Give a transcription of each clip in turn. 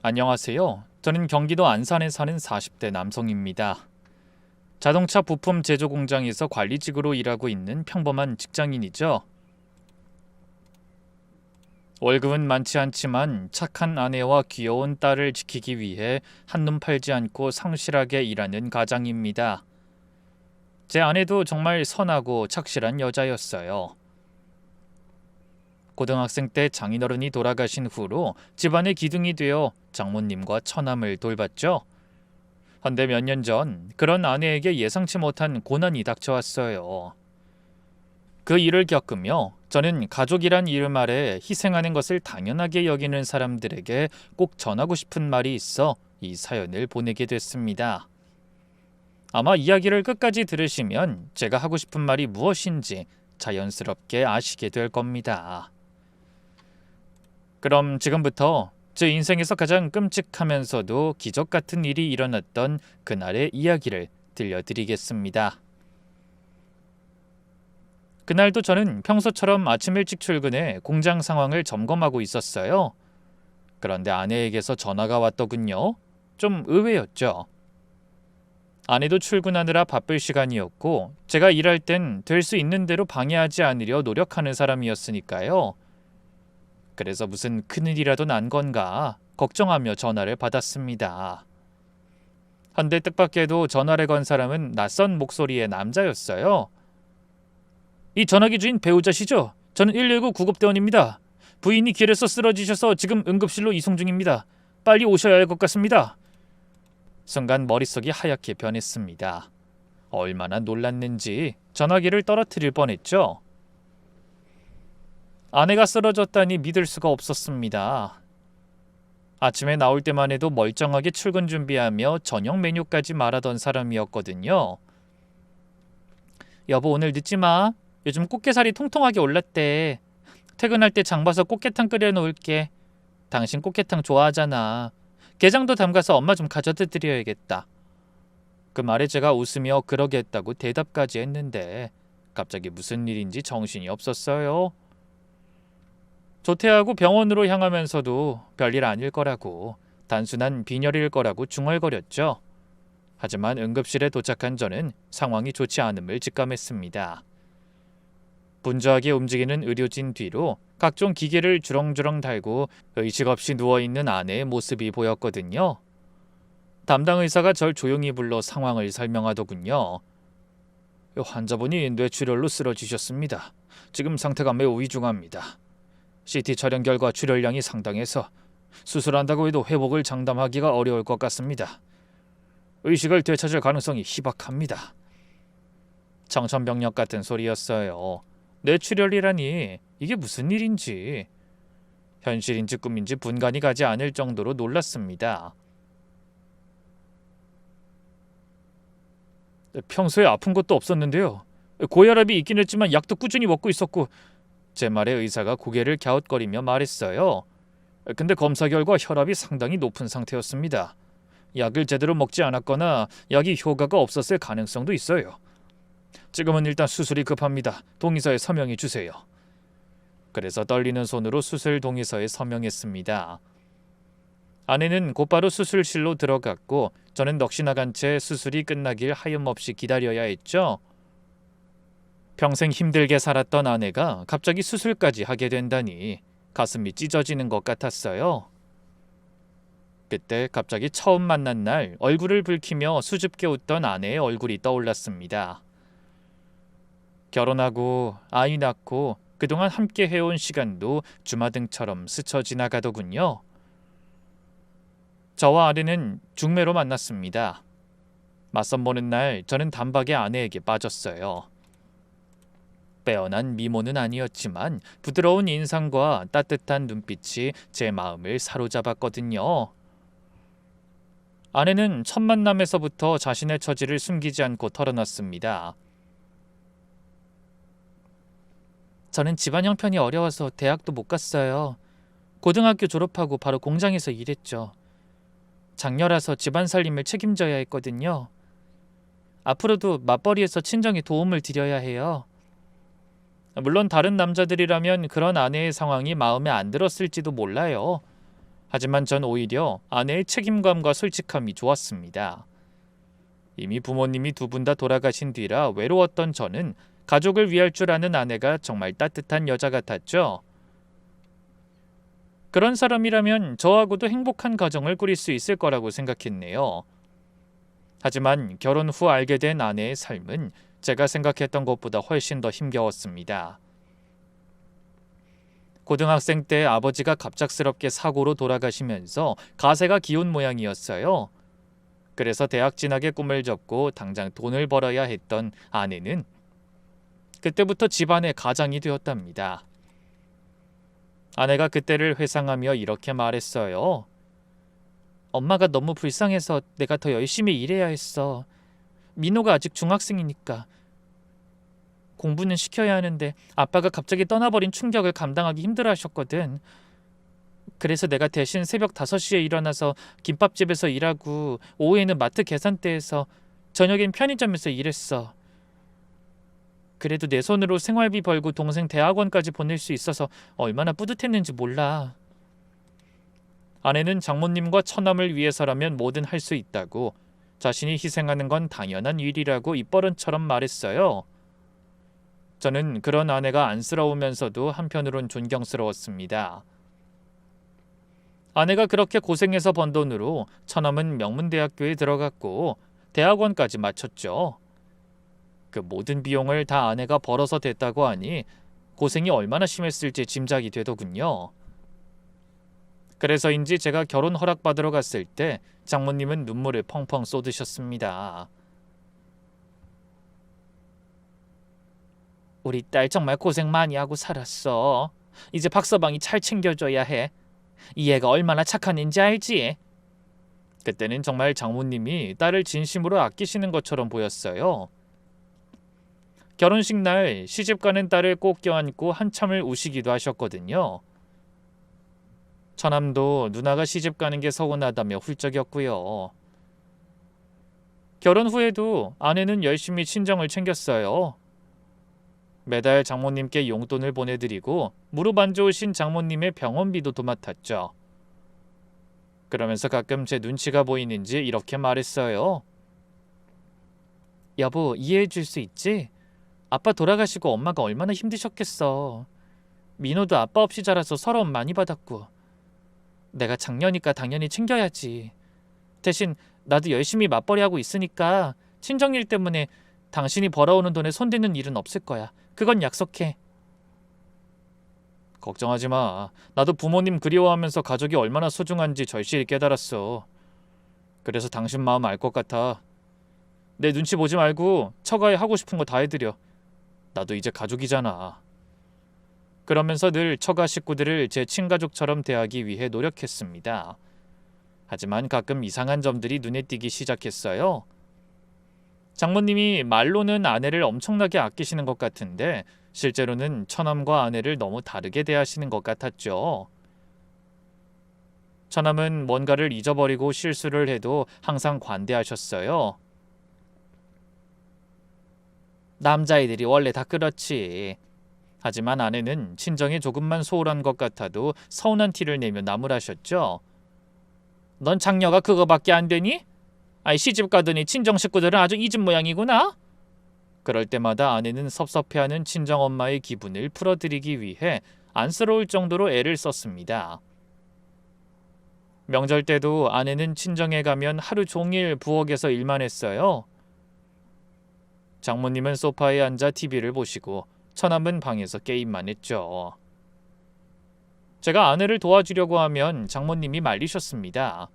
안녕하세요. 저는 경기도 안산에 사는 40대 남성입니다. 자동차 부품 제조 공장에서 관리직으로 일하고 있는 평범한 직장인이죠. 월급은 많지 않지만 착한 아내와 귀여운 딸을 지키기 위해 한눈 팔지 않고 성실하게 일하는 가장입니다. 제 아내도 정말 선하고 착실한 여자였어요. 고등학생 때 장인어른이 돌아가신 후로 집안의 기둥이 되어 장모님과 처남을 돌봤죠. 헌데 몇 년 전 그런 아내에게 예상치 못한 고난이 닥쳐왔어요. 그 일을 겪으며 저는 가족이란 이름 아래 희생하는 것을 당연하게 여기는 사람들에게 꼭 전하고 싶은 말이 있어 이 사연을 보내게 됐습니다. 아마 이야기를 끝까지 들으시면 제가 하고 싶은 말이 무엇인지 자연스럽게 아시게 될 겁니다. 그럼 지금부터 제 인생에서 가장 끔찍하면서도 기적 같은 일이 일어났던 그날의 이야기를 들려드리겠습니다. 그날도 저는 평소처럼 아침 일찍 출근해 공장 상황을 점검하고 있었어요. 그런데 아내에게서 전화가 왔더군요. 좀 의외였죠. 아내도 출근하느라 바쁠 시간이었고 제가 일할 땐 될 수 있는 대로 방해하지 않으려 노력하는 사람이었으니까요. 그래서 무슨 큰일이라도 난 건가 걱정하며 전화를 받았습니다. 헌데 뜻밖에도 전화를 건 사람은 낯선 목소리의 남자였어요. 이 전화기 주인 배우자시죠? 저는 119 구급대원입니다. 부인이 길에서 쓰러지셔서 지금 응급실로 이송 중입니다. 빨리 오셔야 할 것 같습니다. 순간 머릿속이 하얗게 변했습니다. 얼마나 놀랐는지 전화기를 떨어뜨릴 뻔했죠. 아내가 쓰러졌다니 믿을 수가 없었습니다. 아침에 나올 때만 해도 멀쩡하게 출근 준비하며 저녁 메뉴까지 말하던 사람이었거든요. 여보, 오늘 늦지 마. 요즘 꽃게살이 통통하게 올랐대. 퇴근할 때 장 봐서 꽃게탕 끓여놓을게. 당신 꽃게탕 좋아하잖아. 게장도 담가서 엄마 좀 가져다 드려야겠다. 그 말에 제가 웃으며 그러겠다고 대답까지 했는데 갑자기 무슨 일인지 정신이 없었어요. 조퇴하고 병원으로 향하면서도 별일 아닐 거라고, 단순한 빈혈일 거라고 중얼거렸죠. 하지만 응급실에 도착한 저는 상황이 좋지 않음을 직감했습니다. 분주하게 움직이는 의료진 뒤로 각종 기계를 주렁주렁 달고 의식 없이 누워있는 아내의 모습이 보였거든요. 담당 의사가 절 조용히 불러 상황을 설명하더군요. 환자분이 뇌출혈로 쓰러지셨습니다. 지금 상태가 매우 위중합니다. CT 촬영 결과 출혈량이 상당해서 수술한다고 해도 회복을 장담하기가 어려울 것 같습니다. 의식을 되찾을 가능성이 희박합니다. 청천벽력 같은 소리였어요. 뇌출혈이라니 이게 무슨 일인지. 현실인지 꿈인지 분간이 가지 않을 정도로 놀랐습니다. 평소에 아픈 것도 없었는데요. 고혈압이 있긴 했지만 약도 꾸준히 먹고 있었고. 제 말에 의사가 고개를 갸웃거리며 말했어요. 근데 검사 결과 혈압이 상당히 높은 상태였습니다. 약을 제대로 먹지 않았거나 약이 효과가 없었을 가능성도 있어요. 지금은 일단 수술이 급합니다. 동의서에 서명해 주세요. 그래서 떨리는 손으로 수술 동의서에 서명했습니다. 아내는 곧바로 수술실로 들어갔고 저는 넋이 나간 채 수술이 끝나길 하염없이 기다려야 했죠. 평생 힘들게 살았던 아내가 갑자기 수술까지 하게 된다니 가슴이 찢어지는 것 같았어요. 그때 갑자기 처음 만난 날 얼굴을 붉히며 수줍게 웃던 아내의 얼굴이 떠올랐습니다. 결혼하고 아이 낳고 그동안 함께 해온 시간도 주마등처럼 스쳐 지나가더군요. 저와 아내는 중매로 만났습니다. 맞선 보는 날 저는 단박에 아내에게 빠졌어요. 빼어난 미모는 아니었지만 부드러운 인상과 따뜻한 눈빛이 제 마음을 사로잡았거든요. 아내는 첫 만남에서부터 자신의 처지를 숨기지 않고 털어놨습니다. 저는 집안 형편이 어려워서 대학도 못 갔어요. 고등학교 졸업하고 바로 공장에서 일했죠. 장녀라서 집안 살림을 책임져야 했거든요. 앞으로도 맞벌이에서 친정에 도움을 드려야 해요. 물론 다른 남자들이라면 그런 아내의 상황이 마음에 안 들었을지도 몰라요. 하지만 전 오히려 아내의 책임감과 솔직함이 좋았습니다. 이미 부모님이 두 분 다 돌아가신 뒤라 외로웠던 저는 가족을 위할 줄 아는 아내가 정말 따뜻한 여자 같았죠. 그런 사람이라면 저하고도 행복한 가정을 꾸릴 수 있을 거라고 생각했네요. 하지만 결혼 후 알게 된 아내의 삶은 제가 생각했던 것보다 훨씬 더 힘겨웠습니다. 고등학생 때 아버지가 갑작스럽게 사고로 돌아가시면서 가세가 기운 모양이었어요. 그래서 대학 진학의 꿈을 접고 당장 돈을 벌어야 했던 아내는 그때부터 집안의 가장이 되었답니다. 아내가 그때를 회상하며 이렇게 말했어요. 엄마가 너무 불쌍해서 내가 더 열심히 일해야 했어. 민호가 아직 중학생이니까. 공부는 시켜야 하는데 아빠가 갑자기 떠나버린 충격을 감당하기 힘들어 하셨거든. 그래서 내가 대신 새벽 5시에 일어나서 김밥집에서 일하고 오후에는 마트 계산대에서 저녁엔 편의점에서 일했어. 그래도 내 손으로 생활비 벌고 동생 대학원까지 보낼 수 있어서 얼마나 뿌듯했는지 몰라. 아내는 장모님과 처남을 위해서라면 뭐든 할 수 있다고 자신이 희생하는 건 당연한 일이라고 입버릇처럼 말했어요. 저는 그런 아내가 안쓰러우면서도 한편으론 존경스러웠습니다. 아내가 그렇게 고생해서 번 돈으로 처남은 명문대학교에 들어갔고 대학원까지 마쳤죠. 그 모든 비용을 다 아내가 벌어서 됐다고 하니 고생이 얼마나 심했을지 짐작이 되더군요. 그래서인지 제가 결혼 허락받으러 갔을 때 장모님은 눈물을 펑펑 쏟으셨습니다. 우리 딸 정말 고생 많이 하고 살았어. 이제 박서방이 잘 챙겨줘야 해. 이 애가 얼마나 착한 애인지 알지? 그때는 정말 장모님이 딸을 진심으로 아끼시는 것처럼 보였어요. 결혼식 날 시집가는 딸을 꼭 껴안고 한참을 우시기도 하셨거든요. 처남도 누나가 시집가는 게 서운하다며 훌쩍였고요. 결혼 후에도 아내는 열심히 친정을 챙겼어요. 매달 장모님께 용돈을 보내드리고 무릎 안 좋으신 장모님의 병원비도 도맡았죠. 그러면서 가끔 제 눈치가 보이는지 이렇게 말했어요. 여보, 이해해 줄 수 있지? 아빠 돌아가시고 엄마가 얼마나 힘드셨겠어. 민호도 아빠 없이 자라서 서러움 많이 받았고. 내가 장녀니까 당연히 챙겨야지. 대신 나도 열심히 맞벌이하고 있으니까 친정일 때문에 당신이 벌어오는 돈에 손대는 일은 없을 거야. 그건 약속해. 걱정하지 마. 나도 부모님 그리워하면서 가족이 얼마나 소중한지 절실히 깨달았어. 그래서 당신 마음 알 것 같아. 내 눈치 보지 말고 처가에 하고 싶은 거 다 해드려. 나도 이제 가족이잖아. 그러면서 늘 처가 식구들을 제 친가족처럼 대하기 위해 노력했습니다. 하지만 가끔 이상한 점들이 눈에 띄기 시작했어요. 장모님이 말로는 아내를 엄청나게 아끼시는 것 같은데 실제로는 처남과 아내를 너무 다르게 대하시는 것 같았죠. 처남은 뭔가를 잊어버리고 실수를 해도 항상 관대하셨어요. 남자애들이 원래 다 그렇지. 하지만 아내는 친정에 조금만 소홀한 것 같아도 서운한 티를 내며 나무라셨죠. 넌 장녀가 그거밖에 안 되니? 아이, 시집 가더니 친정 식구들은 아주 잊은 모양이구나. 그럴 때마다 아내는 섭섭해하는 친정엄마의 기분을 풀어드리기 위해 안쓰러울 정도로 애를 썼습니다. 명절 때도 아내는 친정에 가면 하루 종일 부엌에서 일만 했어요. 장모님은 소파에 앉아 TV를 보시고 처남은 방에서 게임만 했죠. 제가 아내를 도와주려고 하면 장모님이 말리셨습니다.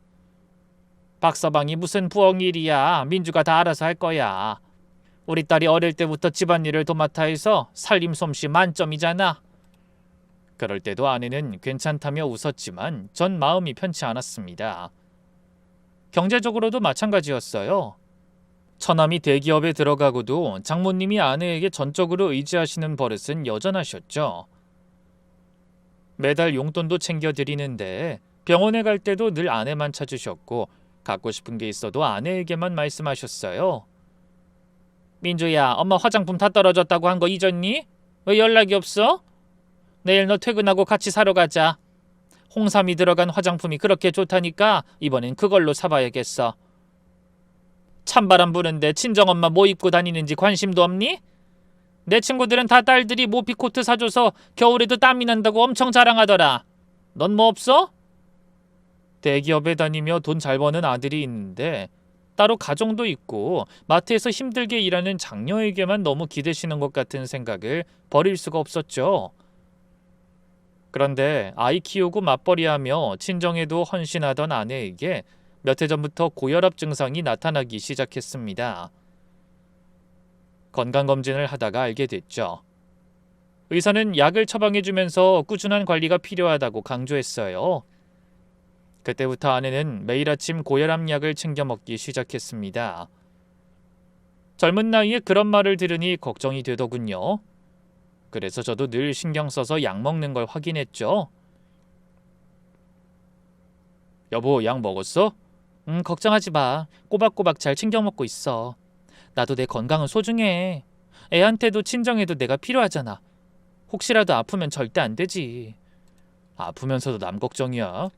박서방이 무슨 부엌 일이야. 민주가 다 알아서 할 거야. 우리 딸이 어릴 때부터 집안일을 도맡아 해서 살림 솜씨 만점이잖아. 그럴 때도 아내는 괜찮다며 웃었지만 전 마음이 편치 않았습니다. 경제적으로도 마찬가지였어요. 처남이 대기업에 들어가고도 장모님이 아내에게 전적으로 의지하시는 버릇은 여전하셨죠. 매달 용돈도 챙겨드리는데 병원에 갈 때도 늘 아내만 찾으셨고 갖고 싶은 게 있어도 아내에게만 말씀하셨어요. 민주야, 엄마 화장품 다 떨어졌다고 한 거 잊었니? 왜 연락이 없어? 내일 너 퇴근하고 같이 사러 가자. 홍삼이 들어간 화장품이 그렇게 좋다니까 이번엔 그걸로 사봐야겠어. 찬바람 부는데 친정엄마 뭐 입고 다니는지 관심도 없니? 내 친구들은 다 딸들이 모피코트 사줘서 겨울에도 땀이 난다고 엄청 자랑하더라. 넌 뭐 없어? 대기업에 다니며 돈 잘 버는 아들이 있는데 따로 가정도 있고 마트에서 힘들게 일하는 장녀에게만 너무 기대시는 것 같은 생각을 버릴 수가 없었죠. 그런데 아이 키우고 맞벌이하며 친정에도 헌신하던 아내에게 몇 해 전부터 고혈압 증상이 나타나기 시작했습니다. 건강검진을 하다가 알게 됐죠. 의사는 약을 처방해주면서 꾸준한 관리가 필요하다고 강조했어요. 그때부터 아내는 매일 아침 고혈압 약을 챙겨 먹기 시작했습니다. 젊은 나이에 그런 말을 들으니 걱정이 되더군요. 그래서 저도 늘 신경 써서 약 먹는 걸 확인했죠. 여보, 약 먹었어? 걱정하지 마. 꼬박꼬박 잘 챙겨 먹고 있어. 나도 내 건강은 소중해. 애한테도 친정에도 내가 필요하잖아. 혹시라도 아프면 절대 안 되지. 아프면서도 남 걱정이야.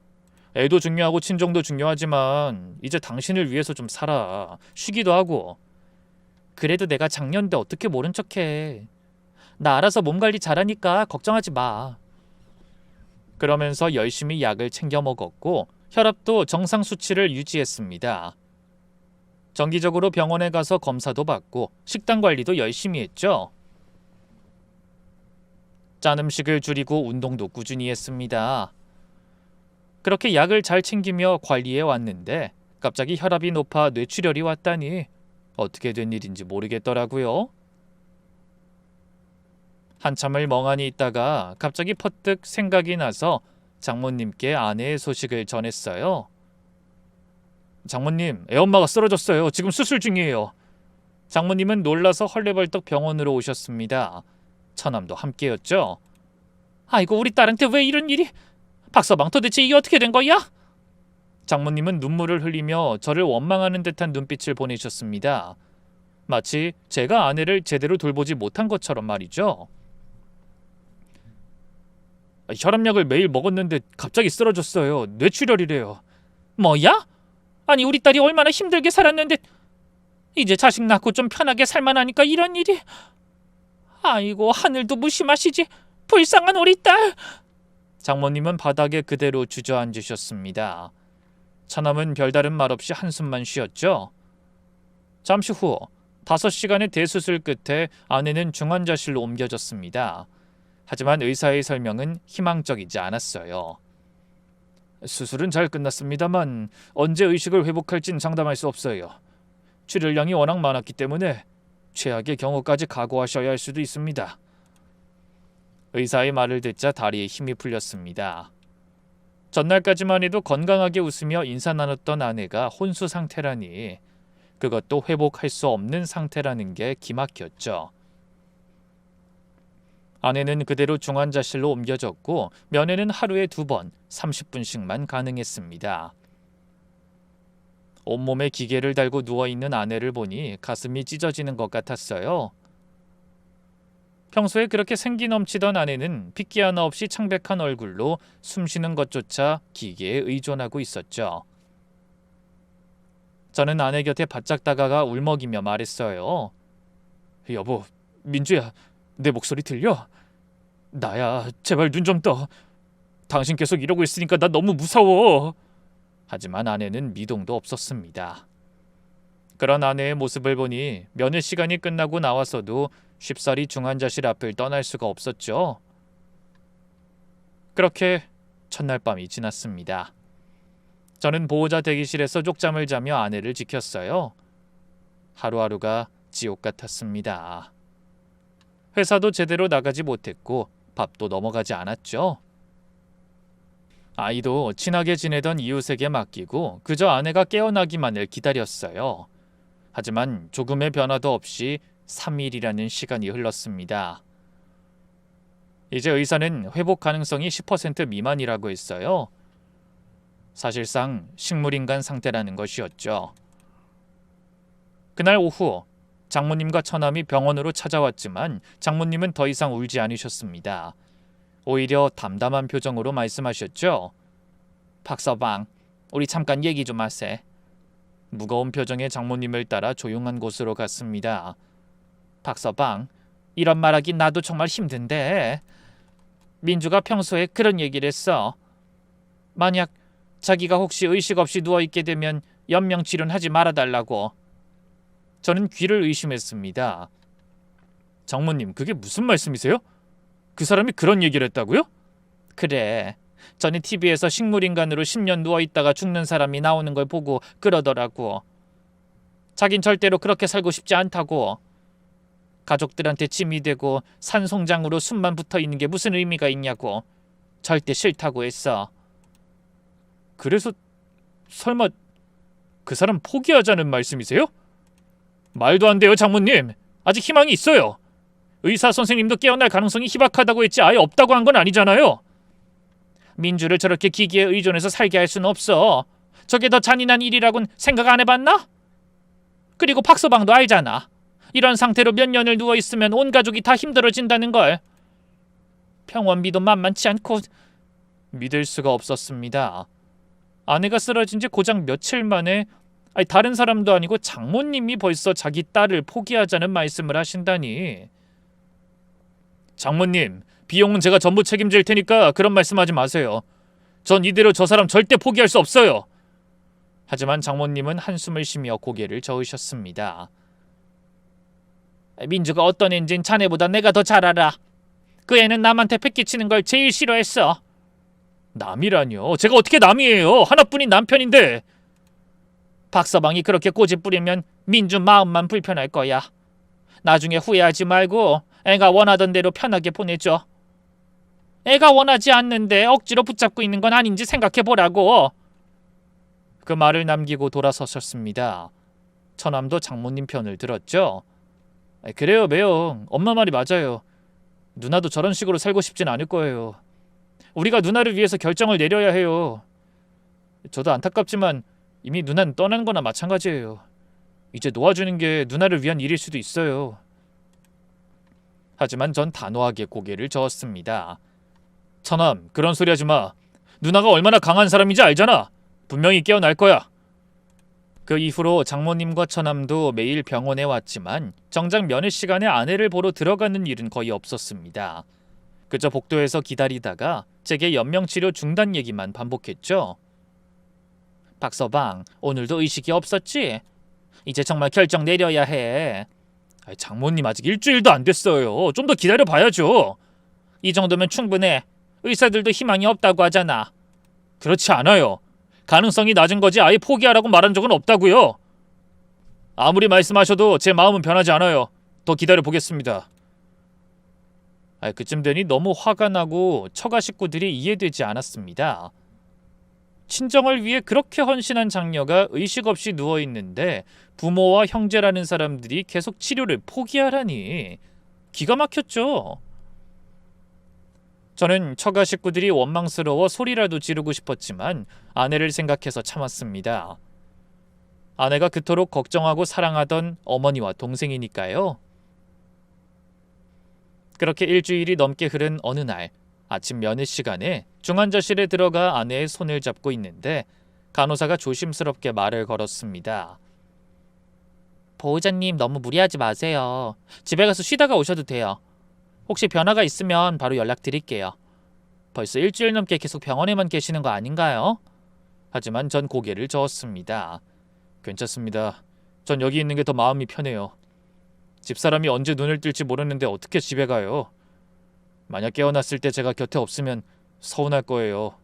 애도 중요하고 친정도 중요하지만 이제 당신을 위해서 좀 살아. 쉬기도 하고. 그래도 내가 장년인데 어떻게 모른 척해. 나 알아서 몸 관리 잘하니까 걱정하지 마. 그러면서 열심히 약을 챙겨 먹었고 혈압도 정상 수치를 유지했습니다. 정기적으로 병원에 가서 검사도 받고 식단 관리도 열심히 했죠. 짠 음식을 줄이고 운동도 꾸준히 했습니다. 그렇게 약을 잘 챙기며 관리해 왔는데 갑자기 혈압이 높아 뇌출혈이 왔다니 어떻게 된 일인지 모르겠더라고요. 한참을 멍하니 있다가 갑자기 퍼뜩 생각이 나서 장모님께 아내의 소식을 전했어요. 장모님, 애엄마가 쓰러졌어요. 지금 수술 중이에요. 장모님은 놀라서 헐레벌떡 병원으로 오셨습니다. 처남도 함께였죠. 아이고, 우리 딸한테 왜 이런 일이? 박서방, 도대체 이게 어떻게 된 거야? 장모님은 눈물을 흘리며 저를 원망하는 듯한 눈빛을 보내셨습니다. 마치 제가 아내를 제대로 돌보지 못한 것처럼 말이죠. 혈압약을 매일 먹었는데 갑자기 쓰러졌어요. 뇌출혈이래요. 뭐야? 아니, 우리 딸이 얼마나 힘들게 살았는데 이제 자식 낳고 좀 편하게 살만하니까 이런 일이. 아이고, 하늘도 무심하시지. 불쌍한 우리 딸. 장모님은 바닥에 그대로 주저앉으셨습니다. 처남은 별다른 말 없이 한숨만 쉬었죠. 잠시 후 5시간의 대수술 끝에 아내는 중환자실로 옮겨졌습니다. 하지만 의사의 설명은 희망적이지 않았어요. 수술은 잘 끝났습니다만 언제 의식을 회복할진 장담할 수 없어요. 출혈량이 워낙 많았기 때문에 최악의 경우까지 각오하셔야 할 수도 있습니다. 의사의 말을 듣자 다리에 힘이 풀렸습니다. 전날까지만 해도 건강하게 웃으며 인사 나눴던 아내가 혼수 상태라니, 그것도 회복할 수 없는 상태라는 게 기막혔죠. 아내는 그대로 중환자실로 옮겨졌고 면회는 하루에 2번 30분씩만 가능했습니다. 온몸에 기계를 달고 누워있는 아내를 보니 가슴이 찢어지는 것 같았어요. 평소에 그렇게 생기 넘치던 아내는 핏기 하나 없이 창백한 얼굴로 숨쉬는 것조차 기계에 의존하고 있었죠. 저는 아내 곁에 바짝 다가가 울먹이며 말했어요. 여보, 민주야, 내 목소리 들려? 나야, 제발 눈 좀 떠. 당신 계속 이러고 있으니까 나 너무 무서워. 하지만 아내는 미동도 없었습니다. 그런 아내의 모습을 보니 면회 시간이 끝나고 나와서도 쉽사리 중환자실 앞을 떠날 수가 없었죠. 그렇게 첫날 밤이 지났습니다. 저는 보호자 대기실에서 쪽잠을 자며 아내를 지켰어요. 하루하루가 지옥 같았습니다. 회사도 제대로 나가지 못했고 밥도 넘어가지 않았죠. 아이도 친하게 지내던 이웃에게 맡기고 그저 아내가 깨어나기만을 기다렸어요. 하지만 조금의 변화도 없이 3일이라는 시간이 흘렀습니다. 이제 의사는 회복 가능성이 10% 미만이라고 했어요. 사실상 식물인간 상태라는 것이었죠. 그날 오후 장모님과 처남이 병원으로 찾아왔지만 장모님은 더 이상 울지 않으셨습니다. 오히려 담담한 표정으로 말씀하셨죠. 박서방, 우리 잠깐 얘기 좀 하세. 무거운 표정의 장모님을 따라 조용한 곳으로 갔습니다. 박서방, 이런 말하기 나도 정말 힘든데 민주가 평소에 그런 얘기를 했어. 만약 자기가 혹시 의식 없이 누워있게 되면 연명치료는 하지 말아달라고. 저는 귀를 의심했습니다. 장모님, 그게 무슨 말씀이세요? 그 사람이 그런 얘기를 했다고요? 그래. 전에 TV에서 식물인간으로 10년 누워있다가 죽는 사람이 나오는 걸 보고 그러더라고. 자긴 절대로 그렇게 살고 싶지 않다고. 가족들한테 짐이 되고 산송장으로 숨만 붙어있는 게 무슨 의미가 있냐고. 절대 싫다고 했어. 그래서 설마 그 사람 포기하자는 말씀이세요? 말도 안 돼요, 장모님. 아직 희망이 있어요. 의사 선생님도 깨어날 가능성이 희박하다고 했지 아예 없다고 한 건 아니잖아요. 민주를 저렇게 기기에 의존해서 살게 할 수는 없어. 저게 더 잔인한 일이라고는 생각 안 해봤나? 그리고 박서방도 알잖아. 이런 상태로 몇 년을 누워있으면 온 가족이 다 힘들어진다는 걸. 병원비도 만만치 않고. 믿을 수가 없었습니다. 아내가 쓰러진 지 고작 며칠 만에 다른 사람도 아니고 장모님이 벌써 자기 딸을 포기하자는 말씀을 하신다니. 장모님, 비용은 제가 전부 책임질 테니까 그런 말씀하지 마세요. 전 이대로 저 사람 절대 포기할 수 없어요. 하지만 장모님은 한숨을 쉬며 고개를 저으셨습니다. 민주가 어떤 애인진 자네보다 내가 더 잘 알아. 그 애는 남한테 패기치는 걸 제일 싫어했어. 남이라뇨? 제가 어떻게 남이에요? 하나뿐인 남편인데. 박서방이 그렇게 고집 부리면 민주 마음만 불편할 거야. 나중에 후회하지 말고 애가 원하던 대로 편하게 보내줘. 애가 원하지 않는데 억지로 붙잡고 있는 건 아닌지 생각해보라고. 그 말을 남기고 돌아서셨습니다. 처남도 장모님 편을 들었죠. 그래요, 매형. 엄마 말이 맞아요. 누나도 저런 식으로 살고 싶진 않을 거예요. 우리가 누나를 위해서 결정을 내려야 해요. 저도 안타깝지만 이미 누나는 떠난 거나 마찬가지예요. 이제 놓아주는 게 누나를 위한 일일 수도 있어요. 하지만 전 단호하게 고개를 저었습니다. 처남, 그런 소리 하지 마. 누나가 얼마나 강한 사람인지 알잖아. 분명히 깨어날 거야. 그 이후로 장모님과 처남도 매일 병원에 왔지만 정작 면회 시간에 아내를 보러 들어가는 일은 거의 없었습니다. 그저 복도에서 기다리다가 제게 연명치료 중단 얘기만 반복했죠. 박서방, 오늘도 의식이 없었지? 이제 정말 결정 내려야 해. 장모님, 아직 일주일도 안 됐어요. 좀 더 기다려봐야죠. 이 정도면 충분해. 의사들도 희망이 없다고 하잖아. 그렇지 않아요. 가능성이 낮은 거지 아예 포기하라고 말한 적은 없다고요. 아무리 말씀하셔도 제 마음은 변하지 않아요. 더 기다려보겠습니다. 그쯤 되니 너무 화가 나고 처가 식구들이 이해되지 않았습니다. 친정을 위해 그렇게 헌신한 장녀가 의식 없이 누워있는데 부모와 형제라는 사람들이 계속 치료를 포기하라니. 기가 막혔죠. 저는 처가 식구들이 원망스러워 소리라도 지르고 싶었지만 아내를 생각해서 참았습니다. 아내가 그토록 걱정하고 사랑하던 어머니와 동생이니까요. 그렇게 일주일이 넘게 흐른 어느 날 아침 면회 시간에 중환자실에 들어가 아내의 손을 잡고 있는데 간호사가 조심스럽게 말을 걸었습니다. 보호자님, 너무 무리하지 마세요. 집에 가서 쉬다가 오셔도 돼요. 혹시 변화가 있으면 바로 연락드릴게요. 벌써 일주일 넘게 계속 병원에만 계시는 거 아닌가요? 하지만 전 고개를 저었습니다. 괜찮습니다. 전 여기 있는 게 더 마음이 편해요. 집사람이 언제 눈을 뜰지 모르는데 어떻게 집에 가요? 만약 깨어났을 때 제가 곁에 없으면 서운할 거예요.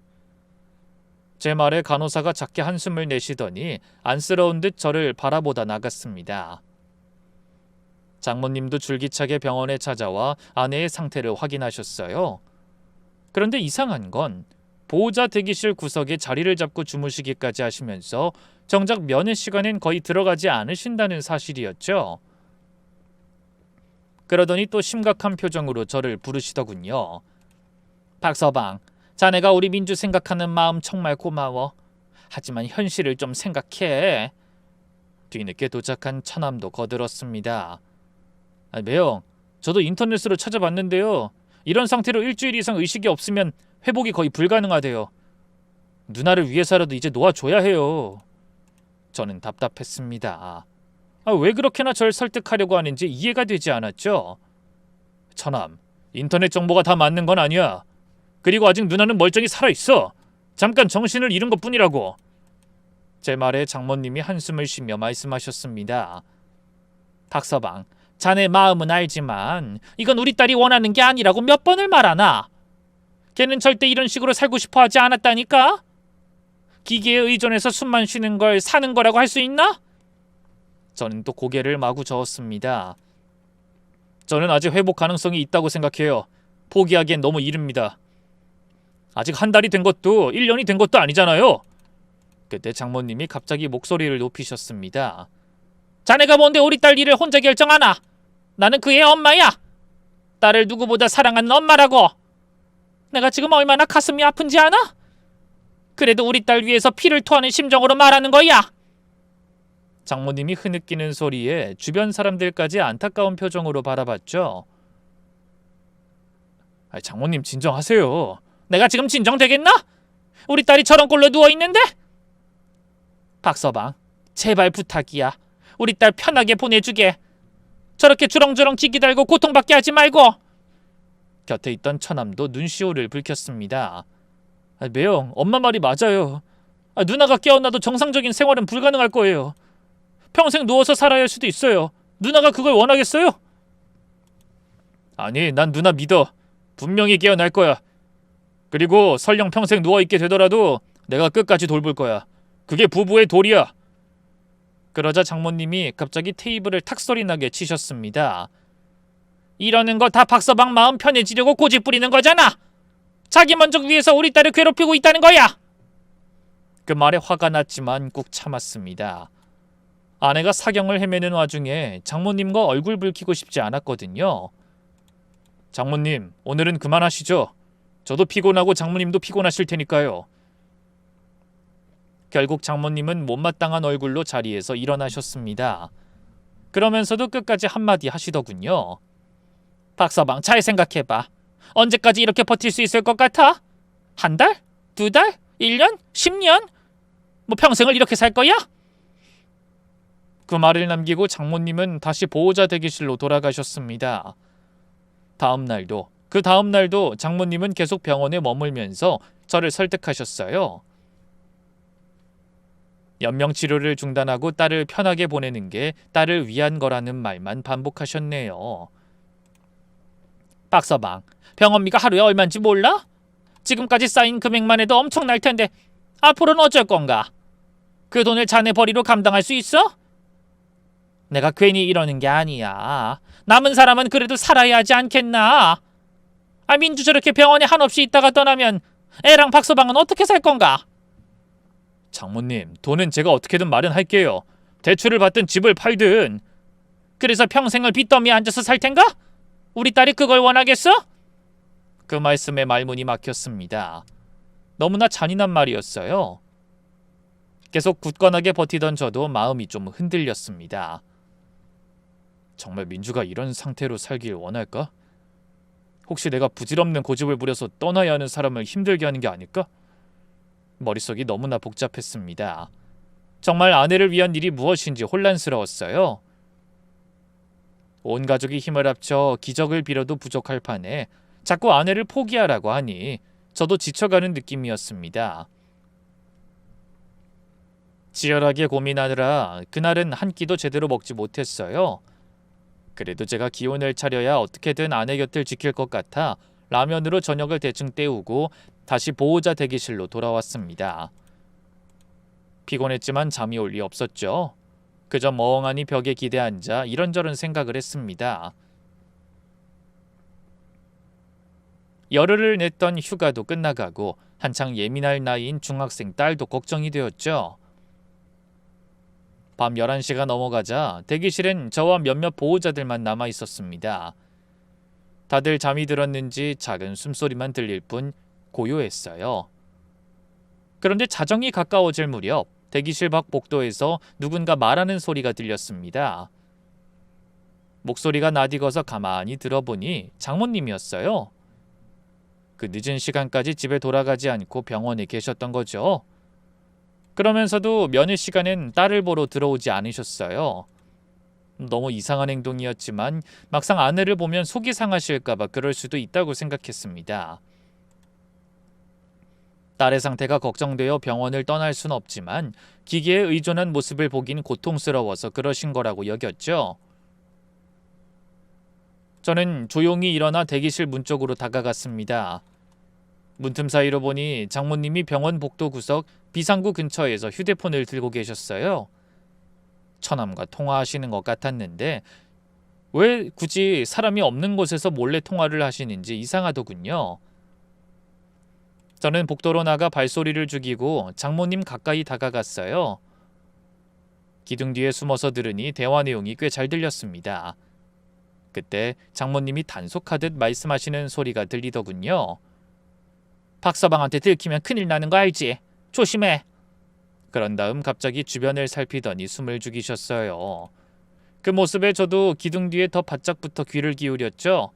제 말에 간호사가 작게 한숨을 내쉬더니 안쓰러운 듯 저를 바라보다 나갔습니다. 장모님도 줄기차게 병원에 찾아와 아내의 상태를 확인하셨어요. 그런데 이상한 건 보호자 대기실 구석에 자리를 잡고 주무시기까지 하시면서 정작 면회 시간엔 거의 들어가지 않으신다는 사실이었죠. 그러더니 또 심각한 표정으로 저를 부르시더군요. 박서방, 자네가 우리 민주 생각하는 마음 정말 고마워. 하지만 현실을 좀 생각해. 뒤늦게 도착한 처남도 거들었습니다. 매형, 저도 인터넷으로 찾아봤는데요. 이런 상태로 일주일 이상 의식이 없으면 회복이 거의 불가능하대요. 누나를 위해서라도 이제 놓아줘야 해요. 저는 답답했습니다. 왜 그렇게나 절 설득하려고 하는지 이해가 되지 않았죠. 처남, 인터넷 정보가 다 맞는 건 아니야. 그리고 아직 누나는 멀쩡히 살아있어. 잠깐 정신을 잃은 것뿐이라고. 제 말에 장모님이 한숨을 쉬며 말씀하셨습니다. 박서방, 자네 마음은 알지만 이건 우리 딸이 원하는 게 아니라고 몇 번을 말하나? 걔는 절대 이런 식으로 살고 싶어 하지 않았다니까? 기계에 의존해서 숨만 쉬는 걸 사는 거라고 할 수 있나? 저는 또 고개를 마구 저었습니다. 저는 아직 회복 가능성이 있다고 생각해요. 포기하기엔 너무 이릅니다. 아직 한 달이 된 것도 1년이 된 것도 아니잖아요. 그때 장모님이 갑자기 목소리를 높이셨습니다. 자네가 뭔데 우리 딸 일을 혼자 결정하나? 나는 그의 엄마야. 딸을 누구보다 사랑하는 엄마라고. 내가 지금 얼마나 가슴이 아픈지 아나? 그래도 우리 딸 위해서 피를 토하는 심정으로 말하는 거야. 장모님이 흐느끼는 소리에 주변 사람들까지 안타까운 표정으로 바라봤죠. 장모님 진정하세요. 내가 지금 진정되겠나? 우리 딸이 저런 꼴로 누워있는데? 박서방, 제발 부탁이야. 우리 딸 편하게 보내주게. 저렇게 주렁주렁 기기 달고 고통받게 하지 말고. 곁에 있던 처남도 눈시울을 붉혔습니다. 매영, 엄마 말이 맞아요. 누나가 깨어나도 정상적인 생활은 불가능할 거예요. 평생 누워서 살아야 할 수도 있어요. 누나가 그걸 원하겠어요? 아니, 난 누나 믿어. 분명히 깨어날 거야. 그리고 설령 평생 누워있게 되더라도 내가 끝까지 돌볼 거야. 그게 부부의 도리야. 그러자 장모님이 갑자기 테이블을 탁소리나게 치셨습니다. 이러는 거 다 박서방 마음 편해지려고 고집 부리는 거잖아. 자기 만족 위해서 우리 딸을 괴롭히고 있다는 거야. 그 말에 화가 났지만 꾹 참았습니다. 아내가 사경을 헤매는 와중에 장모님과 얼굴 붉히고 싶지 않았거든요. 장모님, 오늘은 그만하시죠. 저도 피곤하고 장모님도 피곤하실 테니까요. 결국 장모님은 못마땅한 얼굴로 자리에서 일어나셨습니다. 그러면서도 끝까지 한마디 하시더군요. 박서방, 잘 생각해봐. 언제까지 이렇게 버틸 수 있을 것 같아? 한 달? 2달? 1년? 10년? 뭐 평생을 이렇게 살 거야? 그 말을 남기고 장모님은 다시 보호자 대기실로 돌아가셨습니다. 그 다음 날도 장모님은 계속 병원에 머물면서 저를 설득하셨어요. 연명치료를 중단하고 딸을 편하게 보내는 게 딸을 위한 거라는 말만 반복하셨네요. 박서방, 병원비가 하루에 얼마인지 몰라? 지금까지 쌓인 금액만 해도 엄청날 텐데 앞으로는 어쩔 건가? 그 돈을 자네 벌이로 감당할 수 있어? 내가 괜히 이러는 게 아니야. 남은 사람은 그래도 살아야 하지 않겠나? 민주 저렇게 병원에 한없이 있다가 떠나면 애랑 박서방은 어떻게 살 건가? 장모님, 돈은 제가 어떻게든 마련할게요. 대출을 받든 집을 팔든. 그래서 평생을 빚더미에 앉아서 살 텐가? 우리 딸이 그걸 원하겠어? 그 말씀에 말문이 막혔습니다. 너무나 잔인한 말이었어요. 계속 굳건하게 버티던 저도 마음이 좀 흔들렸습니다. 정말 민주가 이런 상태로 살길 원할까? 혹시 내가 부질없는 고집을 부려서 떠나야 하는 사람을 힘들게 하는 게 아닐까? 머릿속이 너무나 복잡했습니다. 정말 아내를 위한 일이 무엇인지 혼란스러웠어요. 온 가족이 힘을 합쳐 기적을 빌어도 부족할 판에 자꾸 아내를 포기하라고 하니 저도 지쳐가는 느낌이었습니다. 치열하게 고민하느라 그날은 한 끼도 제대로 먹지 못했어요. 그래도 제가 기운을 차려야 어떻게든 아내 곁을 지킬 것 같아 라면으로 저녁을 대충 때우고 다시 보호자 대기실로 돌아왔습니다. 피곤했지만 잠이 올 리 없었죠. 그저 멍하니 벽에 기대앉아 이런저런 생각을 했습니다. 열흘을 냈던 휴가도 끝나가고 한창 예민할 나이인 중학생 딸도 걱정이 되었죠. 밤 11시가 넘어가자 대기실엔 저와 몇몇 보호자들만 남아 있었습니다. 다들 잠이 들었는지 작은 숨소리만 들릴 뿐 고요했어요. 그런데 자정이 가까워질 무렵 대기실 밖 복도에서 누군가 말하는 소리가 들렸습니다. 목소리가 낯익어서 가만히 들어보니 장모님이었어요. 그 늦은 시간까지 집에 돌아가지 않고 병원에 계셨던 거죠. 그러면서도 면회 시간엔 딸을 보러 들어오지 않으셨어요. 너무 이상한 행동이었지만 막상 아내를 보면 속이 상하실까봐 그럴 수도 있다고 생각했습니다. 딸의 상태가 걱정되어 병원을 떠날 순 없지만 기계에 의존한 모습을 보긴 고통스러워서 그러신 거라고 여겼죠. 저는 조용히 일어나 대기실 문 쪽으로 다가갔습니다. 문틈 사이로 보니 장모님이 병원 복도 구석 비상구 근처에서 휴대폰을 들고 계셨어요. 처남과 통화하시는 것 같았는데 왜 굳이 사람이 없는 곳에서 몰래 통화를 하시는지 이상하더군요. 저는 복도로 나가 발소리를 죽이고 장모님 가까이 다가갔어요. 기둥 뒤에 숨어서 들으니 대화 내용이 꽤 잘 들렸습니다. 그때 장모님이 단속하듯 말씀하시는 소리가 들리더군요. 박서방한테 들키면 큰일 나는 거 알지? 조심해. 그런 다음 갑자기 주변을 살피더니 숨을 죽이셨어요. 그 모습에 저도 기둥 뒤에 더 바짝 붙어 귀를 기울였죠.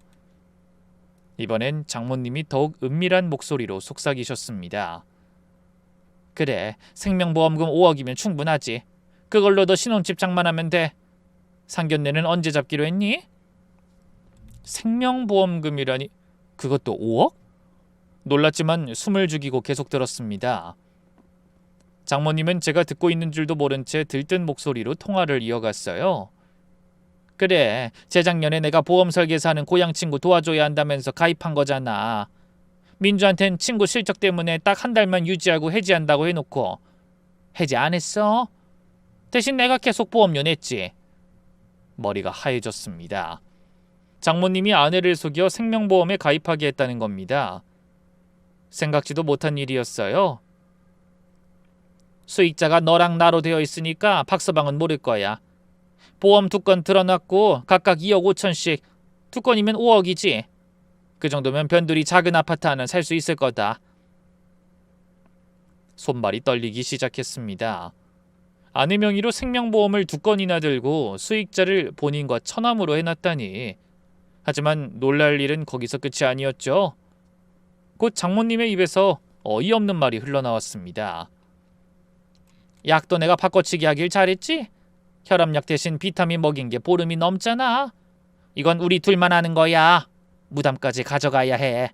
이번엔 장모님이 더욱 은밀한 목소리로 속삭이셨습니다. 그래, 생명보험금 5억이면 충분하지. 그걸로 너 신혼집 장만하면 돼. 상견례는 언제 잡기로 했니? 생명보험금이라니 그것도 5억? 놀랐지만 숨을 죽이고 계속 들었습니다. 장모님은 제가 듣고 있는 줄도 모른 채 들뜬 목소리로 통화를 이어갔어요. 그래, 재작년에 내가 보험 설계사하는 고향 친구 도와줘야 한다면서 가입한 거잖아. 민주한텐 친구 실적 때문에 딱 한 달만 유지하고 해지한다고 해놓고 해지 안 했어? 대신 내가 계속 보험료 냈지. 머리가 하얘졌습니다. 장모님이 아내를 속여 생명보험에 가입하게 했다는 겁니다. 생각지도 못한 일이었어요. 수익자가 너랑 나로 되어 있으니까 박서방은 모를 거야. 보험 2건 들어놨고 각각 2억 5천씩, 2건이면 5억이지. 그 정도면 변두리 작은 아파트 하나 살 수 있을 거다. 손발이 떨리기 시작했습니다. 아내 명의로 생명보험을 2건이나 들고 수익자를 본인과 처남으로 해놨다니. 하지만 놀랄 일은 거기서 끝이 아니었죠. 곧 장모님의 입에서 어이없는 말이 흘러나왔습니다. 약도 내가 바꿔치기 하길 잘했지? 혈압약 대신 비타민 먹인 게 보름이 넘잖아. 이건 우리 둘만 아는 거야. 무담까지 가져가야 해.